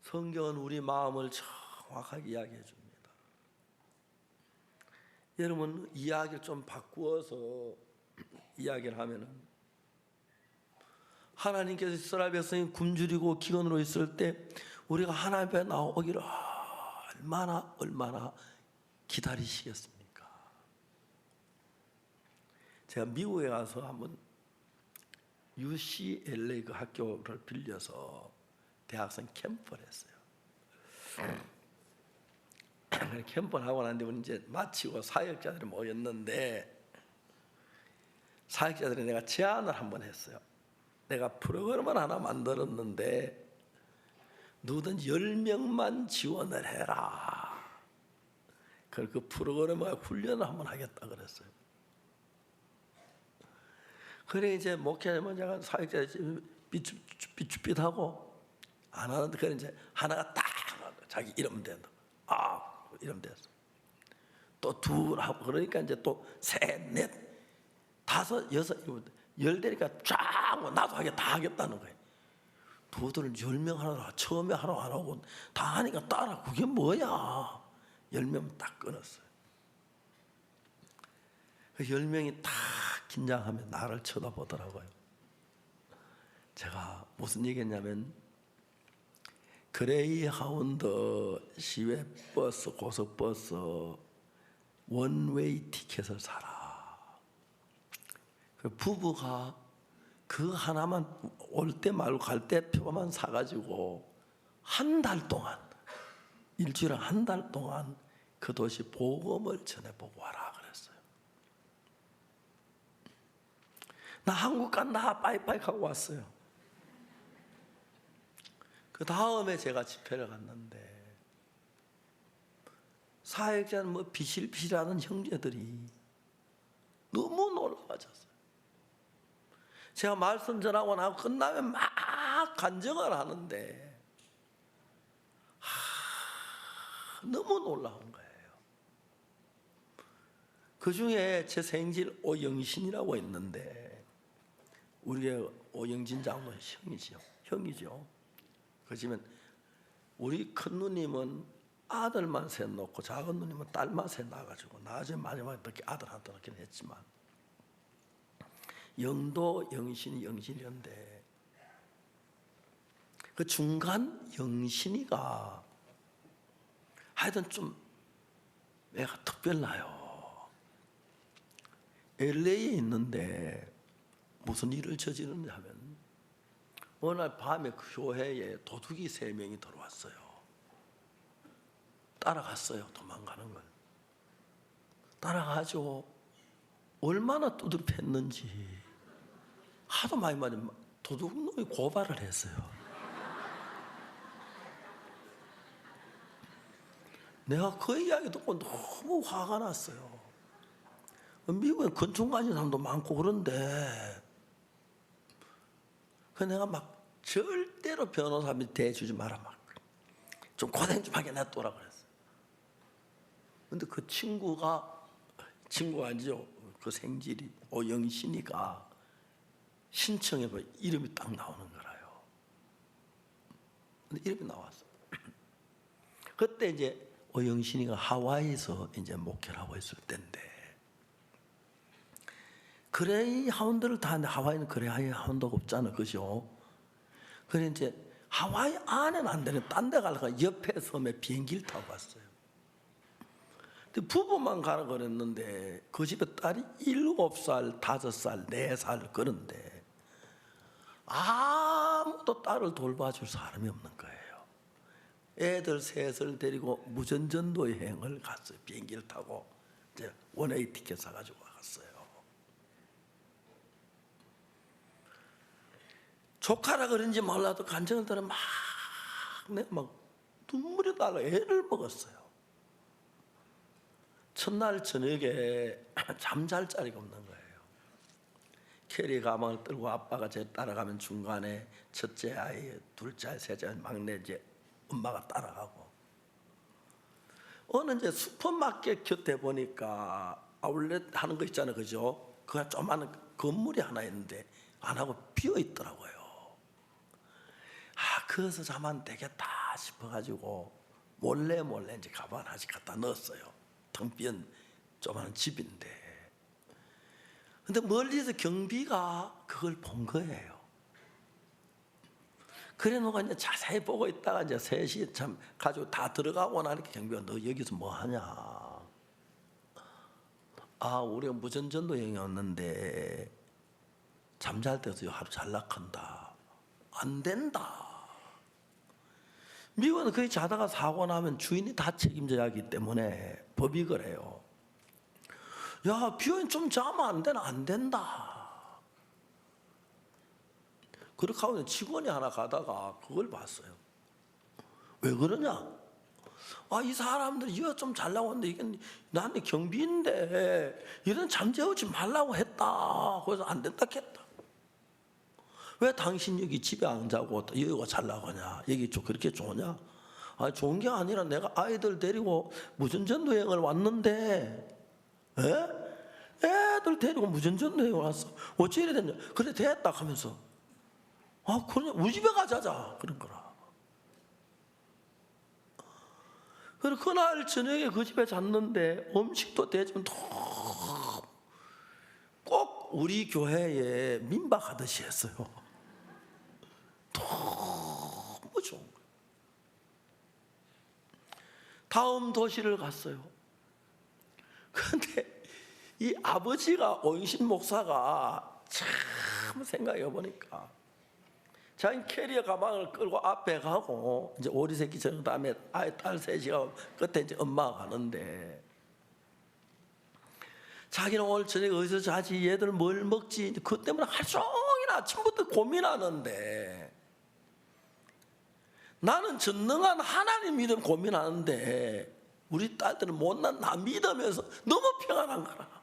성경은 우리 마음을 정확하게 이야기해 줍니다. 여러분, 이야기를 좀 바꾸어서 이야기를 하면은, 하나님께서 이스라엘 백성이 굶주리고 기근으로 있을 때 우리가 하나님 앞에 나오기를 얼마나 기다리시겠습니까? 제가 미국에 가서 한번 UCLA 그 학교를 빌려서 대학생 캠프를 했어요. 캠프를 하고 났는데 우리 이제 마치고 사역자들이 모였는데, 사역자들이 내가 제안을 한번 했어요. 내가 프로그램을 하나 만들었는데 누구든지 10명만 지원을 해라. 그 프로그램을 훈련을 한번 하겠다 그랬어요. 그래 이제 목회자면 제가 사역자 삐죽삐죽하고 안 하는데, 그래 이제 하나가 딱 자기 이름 된다. 이름 됐어. 또 둘 하고 그러니까 이제 또 셋, 넷, 다섯, 여섯, 일곱, 열 되니까 쫙 나도 다 하겠다는 거예요. 도들은 10명 하나 처음에 하나 안 하고 다 하니까 따라. 그게 뭐야? 10명 딱 끊었어요. 그 10명이 딱 긴장하면 나를 쳐다보더라고요. 제가 무슨 얘기했냐면, 그레이하운드 시외버스 고속버스 원웨이 티켓을 사라. 그 부부가 그 하나만 올 때 말고 갈 때 표만 사가지고 한 달 동안, 일주일에 한 달 동안 그 도시 복음을 전해보고 와라 그랬어요. 나 한국 간다 빠이빠이 하고 왔어요. 그 다음에 제가 집회를 갔는데 사역자는 뭐 비실비실하는 형제들이 너무 놀라워졌어요. 제가 말씀 전하고 나고 끝나면 막 간증을 하는데 너무 놀라운 거예요. 그 중에 제 생질 오영신이라고 있는데, 우리의 오영진 장로 형이죠. 그렇지만 우리 큰 누님은 아들만 셋 놓고 작은 누님은 딸만 셋 낳아가지고 나중에 마지막에 이렇게 아들한테 낳긴 했지만 영도 영신이 영신이었는데 그 중간 영신이가 하여튼 좀 애가 특별나요. LA에 있는데 무슨 일을 저지르냐 하면 어느 날 밤에 그 교회에 도둑이 3명이 들어왔어요. 따라갔어요. 도망가는 걸 따라가죠. 얼마나 두드려 팼는지 하도 많이 도둑놈이 고발을 했어요. 내가 그 이야기 듣고 너무 화가 났어요. 미국에 건축 가진 사람도 많고 그런데 그 내가 막 절대로 변호사 밑에 대주지 마라, 막 좀 고생 좀 하게 놔둬라 그랬어요. 근데 그 친구가 아니죠. 그 생질이 오영신이가 신청해봐 이름이 딱 나오는 거라요. 근데 이름이 나왔어. 그때 이제 오영신이가 하와이에서 이제 목회를 하고 있을 때인데 그레이 하운드를 타는데 하와이는 그레이 하운드가 없잖아, 그죠? 그래 이제 하와이 안에는 안 되는 딴 데 가려고 옆에 섬에 비행기를 타고 갔어요. 근데 부부만 가라 그랬는데 그 집에 딸이 7살, 5살, 4살 그런데 아무도 딸을 돌봐줄 사람이 없는 거예요. 애들 셋을 데리고 무전전도 여행을 갔어요. 비행기를 타고 이제 원웨이 티켓 사가지고 갔어요. 조카라 그런지 몰라도 간증을 들으면 내가 막 눈물이 나고 애를 먹었어요. 첫날 저녁에 잠잘 자리가 없는 거예요. 캐리 가방을 들고 아빠가 제 따라가면 중간에 첫째 아이, 둘째 아이, 셋째 아이, 막내 이제 엄마가 따라가고 어느 이제 슈퍼마켓 곁에 보니까 아울렛 하는 거 있잖아요, 그죠? 그 조그마한 건물이 하나 있는데 안 하고 비어 있더라고요. 거기서 자면 되겠다 싶어가지고 몰래 이제 가방 하나씩 갖다 넣었어요. 텅 비은 조그마한 집인데 근데 멀리서 경비가 그걸 본 거예요. 그래 놓고 이제 자세히 보고 있다가 이제 3시 참 가지고 다 들어가고 나니까 경비가 너 여기서 뭐 하냐? 우리가 무전전도 여행이 왔는데 잠잘 때서 하루 잘락한다. 안 된다. 미국은 거의 자다가 사고 나면 주인이 다 책임져야 하기 때문에 법이 그래요. 야, 비오인 좀 자면 안 되나? 안 된다. 그렇게 하고 직원이 하나 가다가 그걸 봤어요. 왜 그러냐? 이 사람들이 이거 좀 잘라고 했는데 이게 나한테 경비인데 이런 잠 재우지 말라고 했다. 그래서 안 된다 했다. 왜 당신 여기 집에 안 자고 여기가 잘라고 하냐? 여기 그렇게 좋으냐? 좋은 게 아니라 내가 아이들 데리고 무전전도 여행을 왔는데 애들 데리고 무전전도 여행을 왔어. 어찌 이래 됐냐? 그래 됐다 하면서 그러냐? 우리 집에 가자자 그런 거라. 그래서 그날 저녁에 그 집에 잤는데 음식도 대지만 꼭 우리 교회에 민박하듯이 했어요. 너무 좋은 거예요. 다음 도시를 갔어요. 그런데 이 아버지가 오영신 목사가 참 생각해 보니까 자기 캐리어 가방을 끌고 앞에 가고 이제 오리 새끼 저녁 다음에 아이 딸 셋이가 끝에 이제 엄마가 가는데 자기는 오늘 저녁에 어디서 자지? 얘들 뭘 먹지? 그것 때문에 하루 종일 아침부터 고민하는데 나는 전능한 하나님 믿음 고민하는데 우리 딸들은 못난 나 믿으면서 너무 평안한 거라.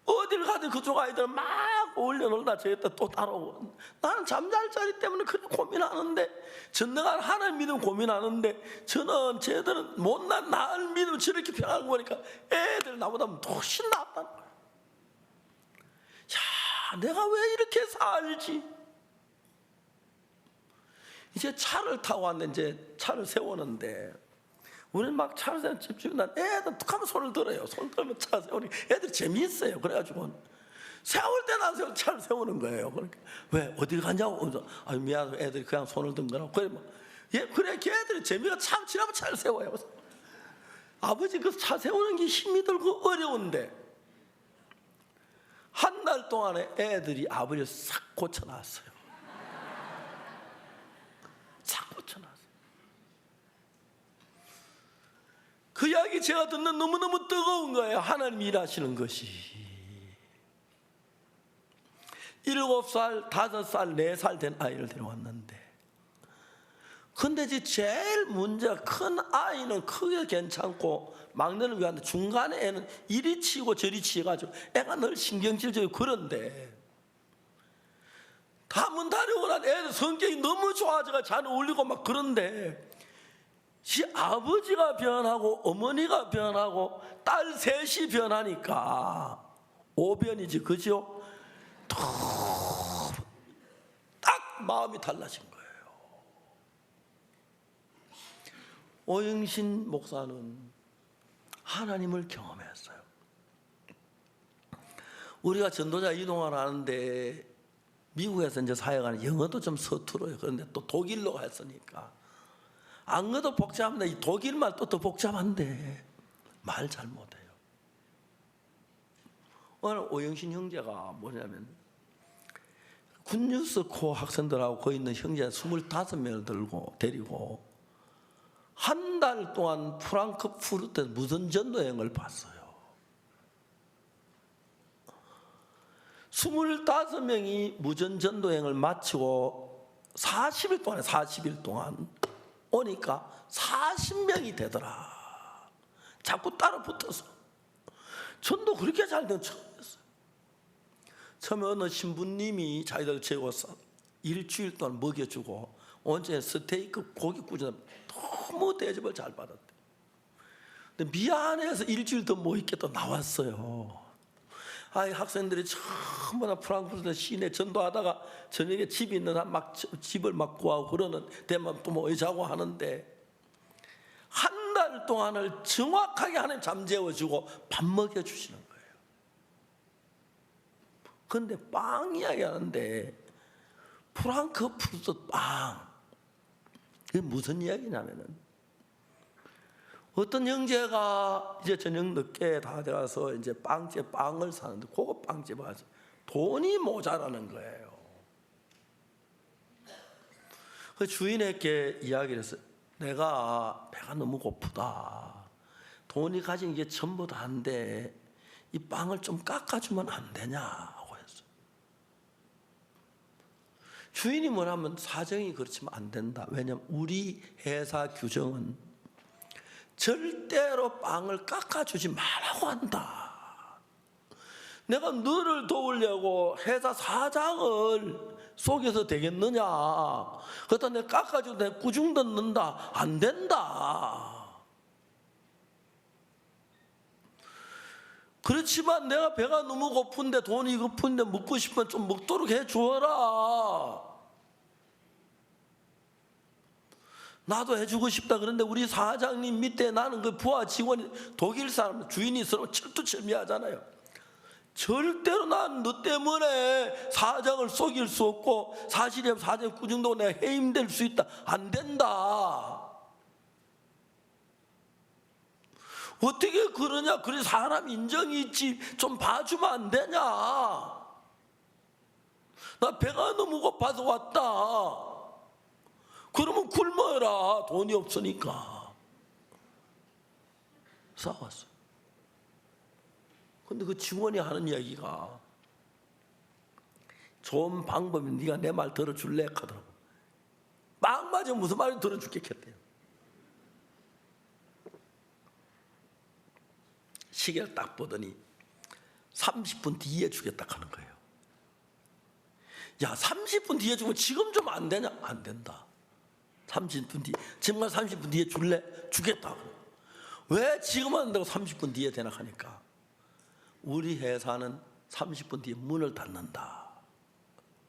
어딜 가든 그쪽 아이들 막 올려놓다 저기다 또 따라오고 나는 잠잘 자리 때문에 그렇게 고민하는데 전능한 하나님 믿음 고민하는데 쟤들은 못난 나를 믿으면 저렇게 평안한 거니까 애들 나보다 훨씬 낫다는 거야. 야, 내가 왜 이렇게 살지? 이제 차를 타고 왔는데 이제 차를 세우는데 우리는 막 차를 세우는 집중이 난 애들 툭 하면 손을 들어요. 손 들면 차 세우니 애들이 재미있어요. 그래가지고 세울 때 난 차를 세우는 거예요. 그러니까 왜 어디 가냐고. 아 미안해 애들이 그냥 손을 든 거라고. 그래 뭐 예, 그래 걔들이 재미가 참 지나면 차를 세워요. 그래서 아버지 그 차 세우는 게 힘이 들고 어려운데 한 달 동안에 애들이 아버지를 싹 고쳐놨어요. 싹 고쳐놨어요. 그 이야기 제가 듣는 너무너무 뜨거운 거예요. 하나님이 일하시는 것이. 7살, 5살, 4살 된 아이를 데려왔는데 근데 이제 제일 문제가 큰 아이는 크게 괜찮고 막내를 위한데 중간에 애는 이리 치고 저리 치가지고 애가 늘 신경질적이고 그런데 다문 다리고 난 애들 성격이 너무 좋아져가 잘 어울리고 막 그런데 지 아버지가 변하고 어머니가 변하고 딸 셋이 변하니까 오변이지 그죠? 딱 마음이 달라진 거예요. 오영신 목사는 하나님을 경험했어요. 우리가 전도자 이동을 하는데 미국에서 이제 사역하는 영어도 좀 서툴어요. 그런데 또 독일로 했으니까 안 그래도 복잡한데 이 독일 말도 더 복잡한데 말 잘 못해요. 오늘 오영신 형제가 뭐냐면 굿뉴스 코 학생들하고 거기 있는 형제 25명을 데리고 한 달 동안 프랑크푸르트 무슨 전도여행을 봤어요. 25명이 무전 전도여행을 마치고 40일 동안 오니까 40명이 되더라. 자꾸 따라 붙어서. 전도 그렇게 잘 된 처음이었어요. 처음에 어느 신부님이 자기들 재워서 일주일 동안 먹여주고 온전히 스테이크 고기 구워서 너무 대접을 잘 받았대. 근데 미안해서 일주일 더 못 있겠다 나왔어요. 아, 학생들이 전부 다 프랑크푸르트 시내 전도하다가 저녁에 집이 있는 한 막 집을 막 구하고 그러는 데만 또 모여 자고 하는데 한 달 동안을 정확하게 하나님 잠 재워주고 밥 먹여주시는 거예요. 근데 빵 이야기하는데 프랑크푸르트 빵 그게 무슨 이야기냐면은 어떤 형제가 이제 저녁 늦게 다 돼가서 이제 빵을 사는데 그거 빵집에 가서 돈이 모자라는 거예요. 그 주인에게 이야기를 했어요. 내가 배가 너무 고프다. 돈이 가진 게 전부 다인데 이 빵을 좀 깎아주면 안 되냐고 했어요. 주인이 뭐냐면 사정이 그렇지만 안 된다. 왜냐하면 우리 회사 규정은 절대로 빵을 깎아주지 말라고 한다. 내가 너를 도우려고 회사 사장을 속여서 되겠느냐. 그렇다 내가 깎아주고 내가 꾸중 듣는다. 안 된다. 그렇지만 내가 배가 너무 고픈데 돈이 고픈데 먹고 싶으면 좀 먹도록 해주어라. 나도 해주고 싶다. 그런데 우리 사장님 밑에 나는 그 부하 직원이 독일 사람 주인이 서로 철두철미하잖아요. 절대로 난 너 때문에 사장을 속일 수 없고 사실에 사장 꾸중도 내가 해임될 수 있다. 안 된다. 어떻게 그러냐. 그래 사람 인정이 있지. 좀 봐주면 안 되냐. 나 배가 너무 고파서 왔다. 그러면 굶어라. 돈이 없으니까. 싸웠어. 근데 그 직원이 하는 이야기가 좋은 방법이 네가 내 말 들어줄래? 하더라고. 막 맞으면 무슨 말이 들어줄겠대요. 시계를 딱 보더니 30분 뒤에 주겠다 하는 거예요. 야 30분 뒤에 주면 지금 좀 안 되냐? 안 된다. 30분 뒤에 정말 30분 뒤에 줄래? 주겠다. 왜 지금 안 된다고 30분 뒤에 되나 하니까 우리 회사는 30분 뒤에 문을 닫는다.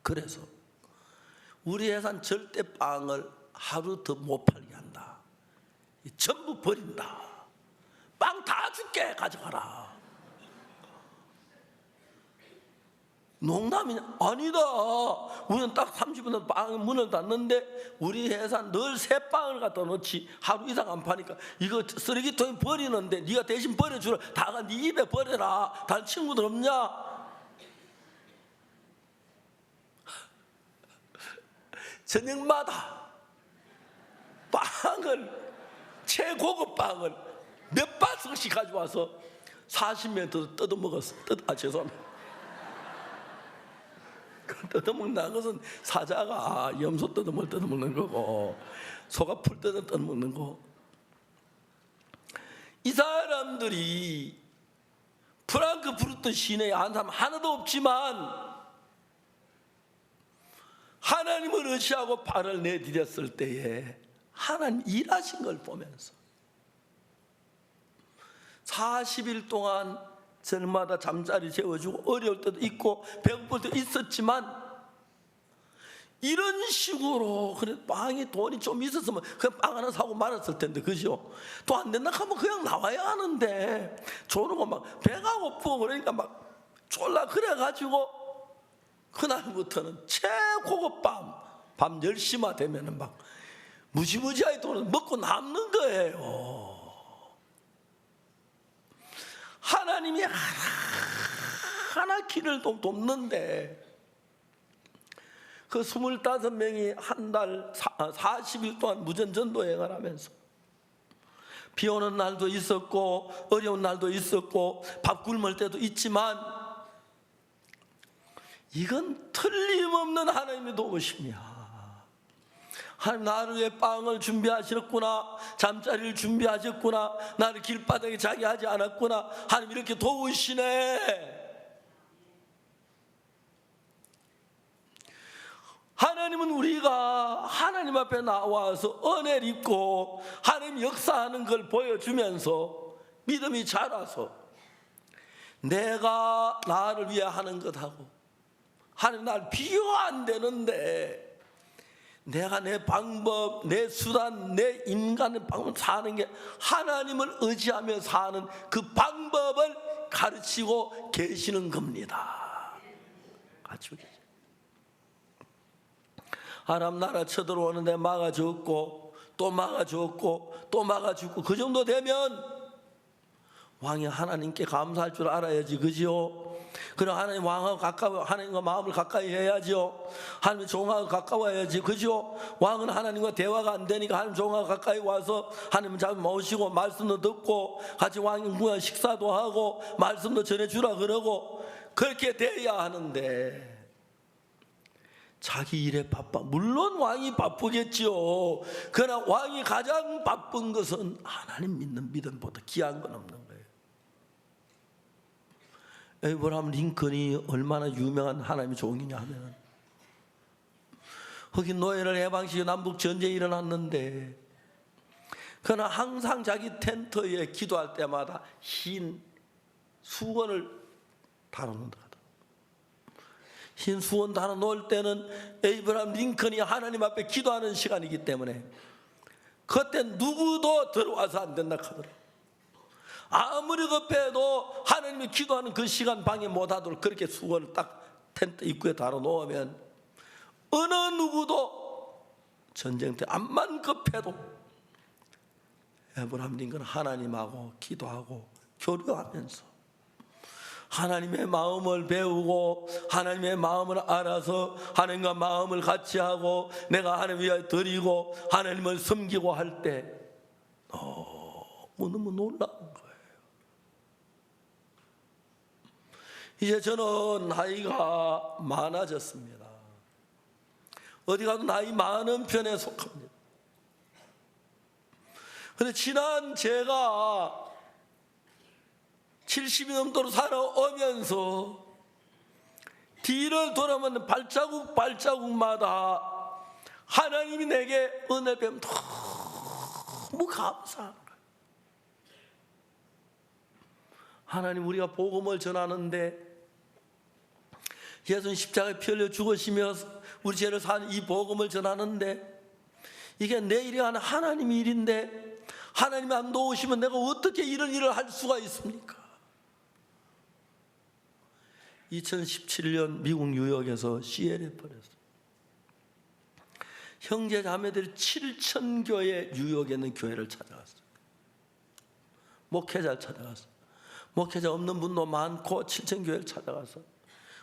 그래서 우리 회사는 절대 빵을 하루 더 못 팔게 한다. 전부 버린다. 빵 다 줄게, 가져가라. 농담이냐? 아니다. 우리는 딱 30분 빵 문을 닫는데 우리 회사는 늘 새 빵을 갖다 놓지 하루 이상 안 파니까 이거 쓰레기통에 버리는데 네가 대신 버려주라. 다가 네 입에 버려라. 다른 친구들 없냐? 저녁마다 빵을, 최고급 빵을 몇 바스씩 가져와서 40m 뜯어먹었어. 죄송합니다. 뜯어먹는 것은 사자가 염소 뜯어먹는 거고 소가 풀 뜯어먹는 거. 이 사람들이 프랑크푸르트 시내에 한 사람 하나도 없지만 하나님을 의지하고 발을 내디뎠을 때에 하나님 일하신 걸 보면서 40일 동안 저녁마다 잠자리 재워주고 어려울 때도 있고 배고플 때도 있었지만 이런 식으로 그래 빵이 돈이 좀 있었으면 그냥 빵 하나 사고 말았을 텐데, 그죠? 또 안 된다 하면 그냥 나와야 하는데 조르고 막 배가 고프고 그러니까 막 졸라 그래가지고 그날부터는 최고급 밤 10시만 되면은 막 무지무지하게 돈을 먹고 남는 거예요. 하나님이 하나 길을 돕는데 그 25명이 한 달 40일 동안 무전전도 여행을 하면서 비 오는 날도 있었고 어려운 날도 있었고 밥 굶을 때도 있지만 이건 틀림없는 하나님의 도우심이야. 하나님 나를 위해 빵을 준비하셨구나, 잠자리를 준비하셨구나, 나를 길바닥에 자게 하지 않았구나, 하나님 이렇게 도우시네. 하나님은 우리가 하나님 앞에 나와서 은혜를 입고 하나님 역사하는 걸 보여주면서 믿음이 자라서 내가 나를 위해 하는 것하고 하나님 나를 비교 안 되는데 내가 내 방법, 내 수단, 내 인간의 방법 사는 게 하나님을 의지하며 사는 그 방법을 가르치고 계시는 겁니다. 가르치고 계시죠. 하나님 나라 쳐들어오는데 막아줬고 또 막아줬고 또 막아주고 그 정도 되면 왕이 하나님께 감사할 줄 알아야지, 그죠? 그럼 하나님 왕하고 가까워, 하나님과 마음을 가까이 해야죠. 하나님 종하고 가까워야지, 그죠? 왕은 하나님과 대화가 안 되니까 하나님 종하고 가까이 와서 하나님 잘 모시고 말씀도 듣고 같이 왕과 식사도 하고 말씀도 전해주라 그러고 그렇게 돼야 하는데 자기 일에 바빠. 물론 왕이 바쁘겠지요. 그러나 왕이 가장 바쁜 것은 하나님 믿는 믿음보다 귀한 건 없는 거예요. 에이브라함 링컨이 얼마나 유명한 하나님의 종이냐 하면 흑인 노예를 해방시켜 남북 전쟁이 일어났는데 그러나 항상 자기 텐트에 기도할 때마다 흰 수건을 달아놓는다. 흰 수건 달아 놓을 때는 에이브라함 링컨이 하나님 앞에 기도하는 시간이기 때문에 그때 누구도 들어와서 안 된다 하더라고요. 아무리 급해도 하나님이 기도하는 그 시간 방해 못하도록 그렇게 수건을 딱 텐트 입구에 달아 놓으면 어느 누구도 전쟁 때 암만 급해도 에이브라함 링컨은 하나님하고 기도하고 교류하면서 하나님의 마음을 배우고 하나님의 마음을 알아서 하나님과 마음을 같이 하고 내가 하나님 위하여 드리고 하나님을 섬기고 할 때 너무 놀라운 거예요. 이제 저는 나이가 많아졌습니다. 어디 가도 나이 많은 편에 속합니다. 그런데 지난 제가 70이 넘도록 살아오면서 뒤를 돌아보는 발자국마다 하나님이 내게 은혜 베면 너무 감사한 거예요. 하나님 우리가 복음을 전하는데 예수님 십자가에 피 흘려 죽으시며 우리 죄를 사는 이 복음을 전하는데 이게 내 일이 아니라 하나님의 일인데 하나님이 안 도우시면 내가 어떻게 이런 일을 할 수가 있습니까? 2017년 미국 뉴욕에서 CLF에서 형제 자매들이 7,000교회 뉴욕에 있는 교회를 찾아갔어요. 목회자를 찾아갔어요. 목회자 없는 분도 많고 7,000교회를 찾아가서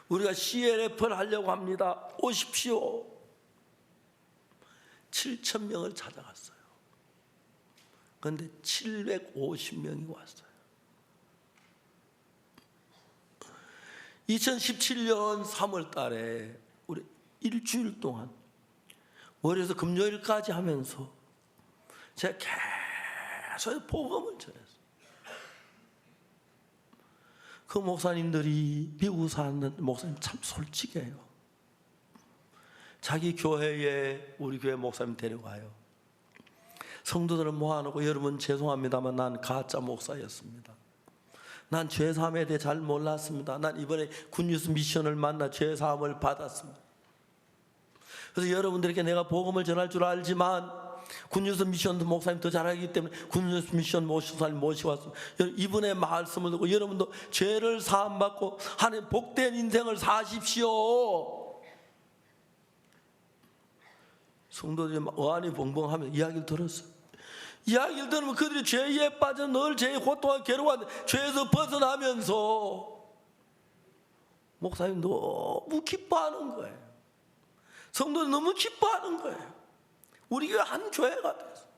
우리가 CLF를 하려고 합니다. 오십시오. 7,000명을 찾아갔어요. 그런데 750명이 왔어요. 2017년 3월 달에 우리 일주일 동안 월요일에서 금요일까지 하면서 제가 계속 복음을 전했어요. 그 목사님들이 미국 사는 목사님 참 솔직해요. 자기 교회에 우리 교회 목사님 데려가요. 성도들을 모아놓고 여러분 죄송합니다만 난 가짜 목사였습니다. 난 죄사함에 대해 잘 몰랐습니다. 난 이번에 굿뉴스 미션을 만나 죄사함을 받았습니다. 그래서 여러분들에게 내가 복음을 전할 줄 알지만 굿뉴스 미션도 목사님 더 잘하기 때문에 굿뉴스 미션 목사님 모시고 왔습니다. 이분의 말씀을 듣고 여러분도 죄를 사함받고 하나님 복된 인생을 사십시오. 성도들이 어안이 벙벙하면 이야기를 들었어요. 이야기를 들으면 그들이 죄에 빠져 늘 죄의 고통과 괴로워하는데 죄에서 벗어나면서 목사님 너무 기뻐하는 거예요. 성도들이 너무 기뻐하는 거예요. 우리 교회 한 교회가 됐어요.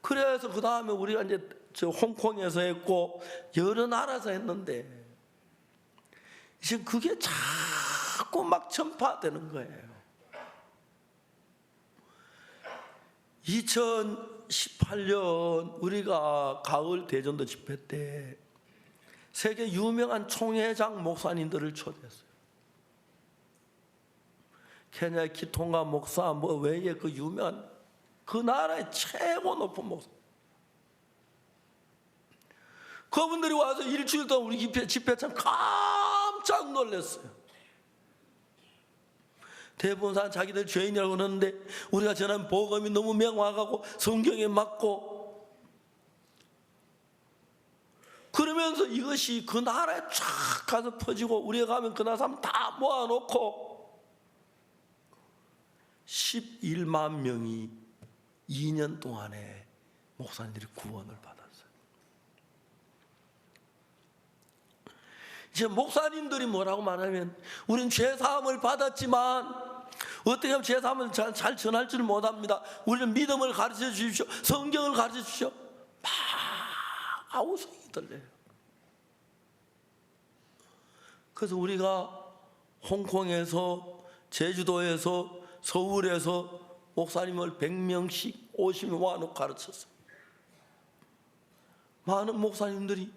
그래서 그 다음에 우리가 이제 저 홍콩에서 했고 여러 나라에서 했는데 지금 그게 자꾸 막 전파되는 거예요. 2018년 우리가 가을 대전도 집회 때 세계 유명한 총회장 목사님들을 초대했어요. 케냐의 키통가 목사 뭐 외에 그 유명한 그 나라의 최고 높은 목사, 그분들이 와서 일주일 동안 우리 집회 참 깜짝 놀랐어요. 대부분 사람 자기들 죄인이라고 그러는데 우리가 전한 복음이 너무 명확하고 성경에 맞고 그러면서 이것이 그 나라에 쫙 가서 퍼지고 우리가 가면 그 나라 사람 다 모아놓고 11만 명이 2년 동안에 목사님들이 구원을 받았어요. 이제 목사님들이 뭐라고 말하면 우리는 죄사함을 받았지만 어떻게 하면 죄사함을 잘 전할 줄 못합니다. 우리는 믿음을 가르쳐 주십시오. 성경을 가르쳐 주십시오. 막 아우성이 들려요. 그래서 우리가 홍콩에서 제주도에서 서울에서 목사님을 100명씩 50명 모아놓고 가르쳤어요. 많은 목사님들이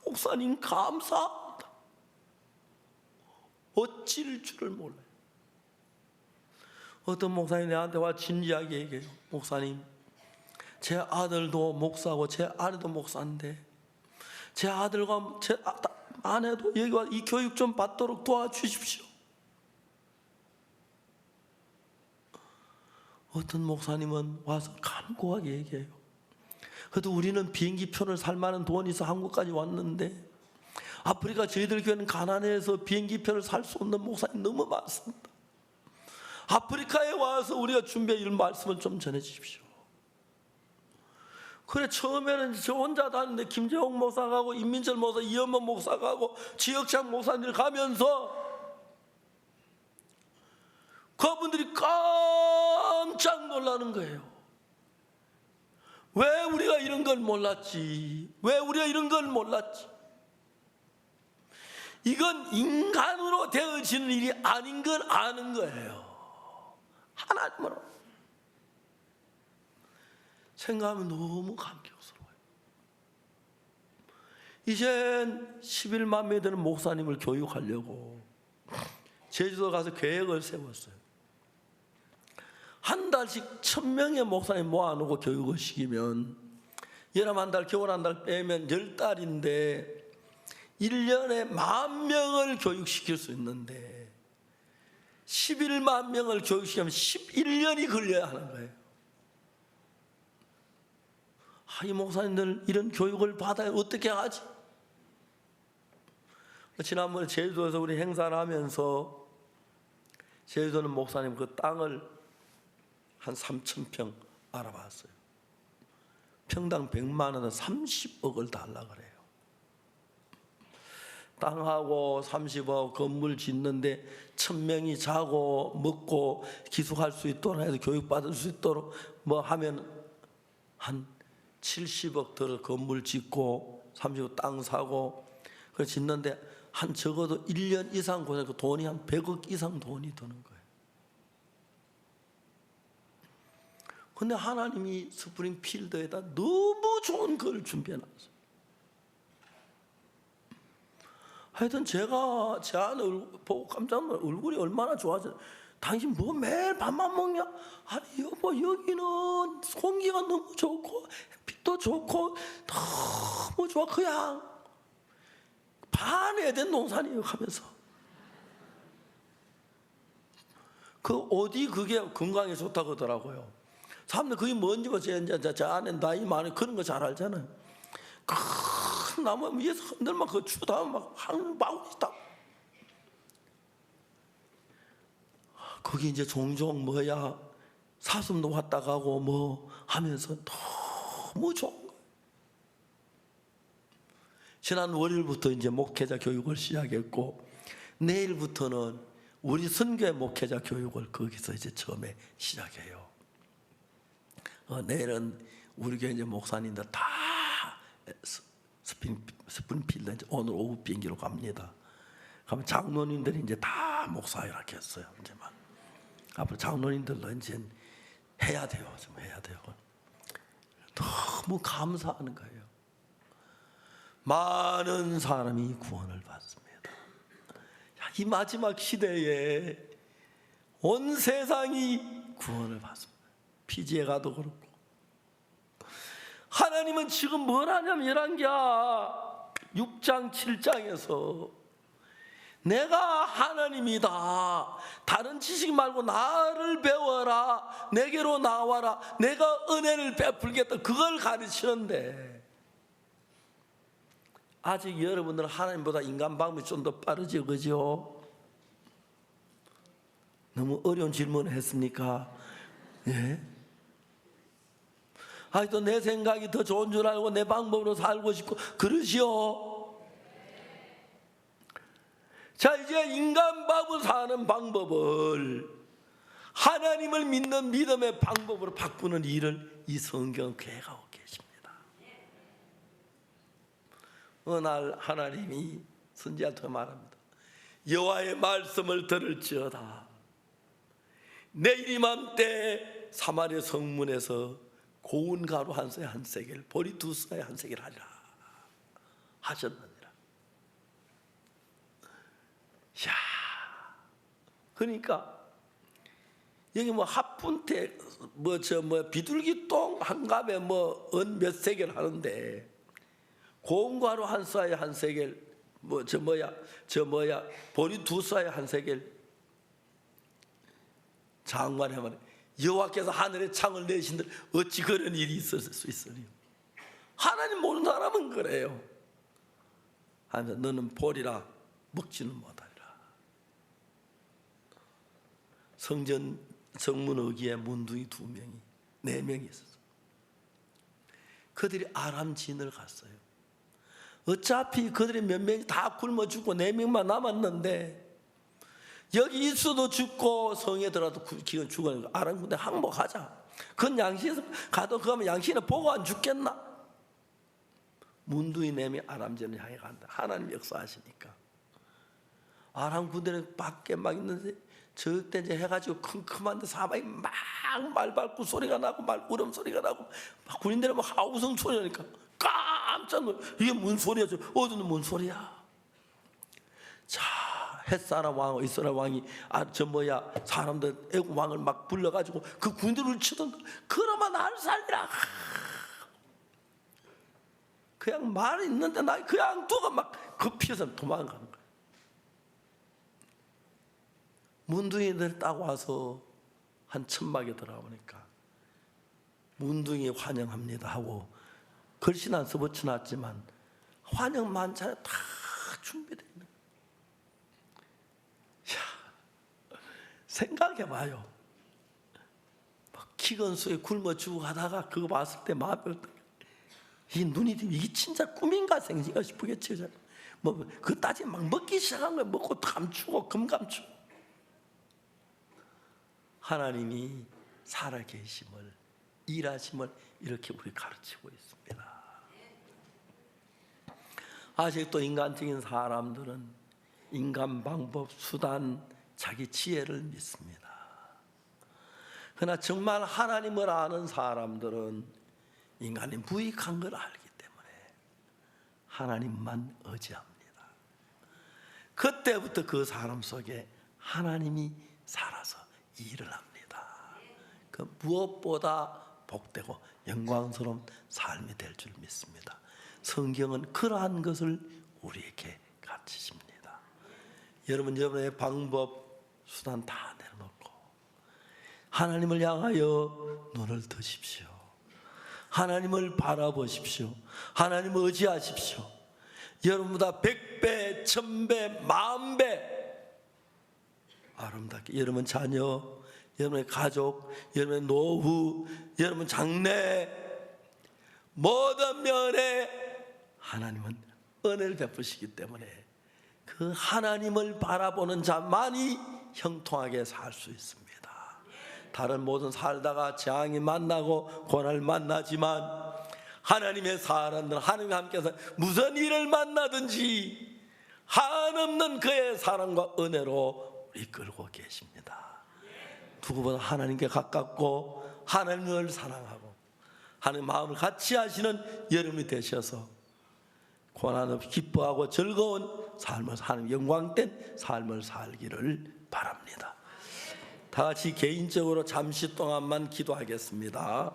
목사님 감사합니다. 어찌를 줄을 몰라요. 어떤 목사님이 내한테 와 진지하게 얘기해요. 목사님, 제 아들도 목사고 제 아내도 목사인데 제 아들과 제 아내도 여기 와서 이 교육 좀 받도록 도와주십시오. 어떤 목사님은 와서 간곡하게 얘기해요. 그래도 우리는 비행기표를 살 만한 돈이 있어 한국까지 왔는데 아프리카 저희들 교회는 가난해서 비행기표를 살 수 없는 목사님 너무 많습니다. 아프리카에 와서 우리가 준비할 이 말씀을 좀 전해 주십시오. 그래 처음에는 저 혼자 다니는데 김재홍 목사 가고 임민철 목사, 이현모 목사 가고 지역장 목사님들 가면서 그분들이 깜짝 놀라는 거예요. 왜 우리가 이런 걸 몰랐지? 왜 우리가 이런 걸 몰랐지? 이건 인간으로 되어지는 일이 아닌 걸 아는 거예요. 하나님으로 생각하면 너무 감격스러워요. 이젠 11만 명이 되는 목사님을 교육하려고 제주도 가서 계획을 세웠어요. 한 달씩 1,000명의 목사님 모아놓고 교육을 시키면 여름 한 달, 겨울 한 달 빼면 10달인데 1년에 10,000명을 교육시킬 수 있는데 11만 명을 교육시키면 11년이 걸려야 하는 거예요. 이 목사님들 이런 교육을 받아야 어떻게 하지? 지난번에 제주도에서 우리 행사를 하면서 제주도는 목사님 그 땅을 한 3,000평 알아봤어요. 평당 100만 원은 30억을 달라 그래요. 땅하고 30억 건물 짓는데 1,000명이 자고 먹고 기숙할 수 있도록 해서 교육받을 수 있도록 뭐 하면 한 70억 들어 건물 짓고 30억 땅 사고 그 짓는데 한 적어도 1년 이상 고생 그 돈이 한 100억 이상 돈이 드는 거예요. 근데 하나님이 스프링필드에다 너무 좋은 걸 준비해 놨어요. 하여튼 제가 제 아내 보고 깜짝 놀라. 얼굴이 얼마나 좋아져. 당신 뭐 매일 밥만 먹냐? 아니 여보, 여기는 공기가 너무 좋고 빛도 좋고 너무 좋아. 그냥 반에덴 동산이에요 하면서. 그 어디 그게 건강에 좋다고 하더라고요. 사람들 그게 뭔지 뭐 제 아내 나이 많은 그런 거 잘 알잖아요. 큰 나무 위에서 흔들면 그 추다 막 한방울이 있다. 거기 이제 종종 뭐야 사슴도 왔다 가고 뭐 하면서 너무 좋은 거예요. 지난 월요일부터 이제 목회자 교육을 시작했고 내일부터는 우리 선교회 목회자 교육을 거기서 이제 처음에 시작해요. 내일은 우리 교회 이제 목사님들 다 스프링필드 이제 오늘 오후 비행기로 갑니다. 그러면 장로님들이 이제 다 목사이라고 했어요. 이제만 앞으로 장로님들도 이제 해야 돼요. 좀 해야 돼요. 너무 감사하는 거예요. 많은 사람이 구원을 받습니다. 이 마지막 시대에 온 세상이 구원을 받습니다. 피지에 가도 그렇고. 하나님은 지금 뭘 하냐면 열왕기하 6장 7장에서 내가 하나님이다. 다른 지식 말고 나를 배워라. 내게로 나와라. 내가 은혜를 베풀겠다. 그걸 가르치는데 아직 여러분들은 하나님보다 인간 방법이 좀 더 빠르죠, 그죠? 너무 어려운 질문을 했습니까? 예? 또 내 생각이 더 좋은 줄 알고 내 방법으로 살고 싶고 그러시오. 자, 이제 인간 밥을 사는 방법을 하나님을 믿는 믿음의 방법으로 바꾸는 일을 이 성경은 계획하고 계십니다. 어느 날 하나님이 선지자한테 말합니다. 여호와의 말씀을 들을지어다. 내일 이맘때 사마리아 성문에서 고운 가루 한 쇠 한 세겔, 보리 두 쇠 한 세겔 하리라 하셨느니라. 야, 그러니까 여기 뭐 합분태 비둘기똥 한 갑에 뭐 은 몇 세겔 하는데 고운 가루 한 쇠에 한 세겔 보리 두 쇠에 한 세겔. 장관의 말에 여호와께서 하늘에 창을 내신들 어찌 그런 일이 있을 수 있으리요. 하나님 모르는 사람은 그래요. 하면서 너는 보리라 먹지는 못하리라. 성문 어귀에 문둥이 2명이 4명이 있었어. 그들이 아람 진을 갔어요. 어차피 그들이 몇 명이 다 굶어 죽고 4명만 남았는데 여기 있어도 죽고 성에 들어도 기건 죽어요. 아람 군대 항복하자. 그건 양시에서 가도 그러면 양시는 보고 안 죽겠나? 문둥이 4명이 아람전을 향해 간다. 하나님 역사하시니까 아람 군대는 밖에 막 있는데 저때 이제 해가지고 큼큼한데 사방이 막 말 밟고 소리가 나고 말 울음 소리가 나고 막 군인들은 막 하우성 소리니까 깜짝 놀라. 이게 뭔 소리야? 어디는 뭔 소리야? 자, 햇사람 왕, 이스라엘 왕이 사람들 애국 왕을 막 불러가지고 그 군대를 치던 그러면 날 살리라. 그냥 말이 있는데 나 그냥 두고 막 급해서 도망가는 거예요. 문둥이들 딱 와서 한 천막에 들어가보니까 문둥이 환영합니다 하고 글씨는 안 써 붙여놨지만 환영 만찬에 다 준비되어 있는 거예요. 생각해봐요. 기건수에 굶어 죽어가다가 그거 봤을 때 마음이 이 눈이 이게 진짜 꿈인가 생신가 싶겠지. 뭐 그 따지 막 먹기 시작한 거야. 먹고 감추고 금감추고. 하나님이 살아계심을 일하심을 이렇게 우리 가르치고 있습니다. 아직도 인간적인 사람들은 인간 방법, 수단, 자기 지혜를 믿습니다. 그러나 정말 하나님을 아는 사람들은 인간이 무익한 걸 알기 때문에 하나님만 의지합니다. 그때부터 그 사람 속에 하나님이 살아서 일을 합니다. 그 무엇보다 복되고 영광스러운 삶이 될 줄 믿습니다. 성경은 그러한 것을 우리에게 가르치십니다. 여러분, 여러분의 방법, 수단 다 내려놓고 하나님을 향하여 눈을 드십시오. 하나님을 바라보십시오. 하나님을 의지하십시오. 여러분보다 100배, 1000배, 10,000배 아름답게 여러분 자녀, 여러분의 가족, 여러분의 노후, 여러분 장래 모든 면에 하나님은 은혜를 베푸시기 때문에 그 하나님을 바라보는 자만이 형통하게 살 수 있습니다. 다른 모든 살다가 재앙이 만나고 고난을 만나지만 하나님의 사람들은 하나님과 함께해서 무슨 일을 만나든지 한없는 그의 사랑과 은혜로 이끌고 계십니다. 누구보다 하나님께 가깝고 하나님을 사랑하고 하나님 마음을 같이 하시는 여러분이 되셔서 고난 없이 기뻐하고 즐거운 삶을, 하나님 영광된 삶을 살기를 바랍니다. 다 같이 개인적으로 잠시 동안만 기도하겠습니다.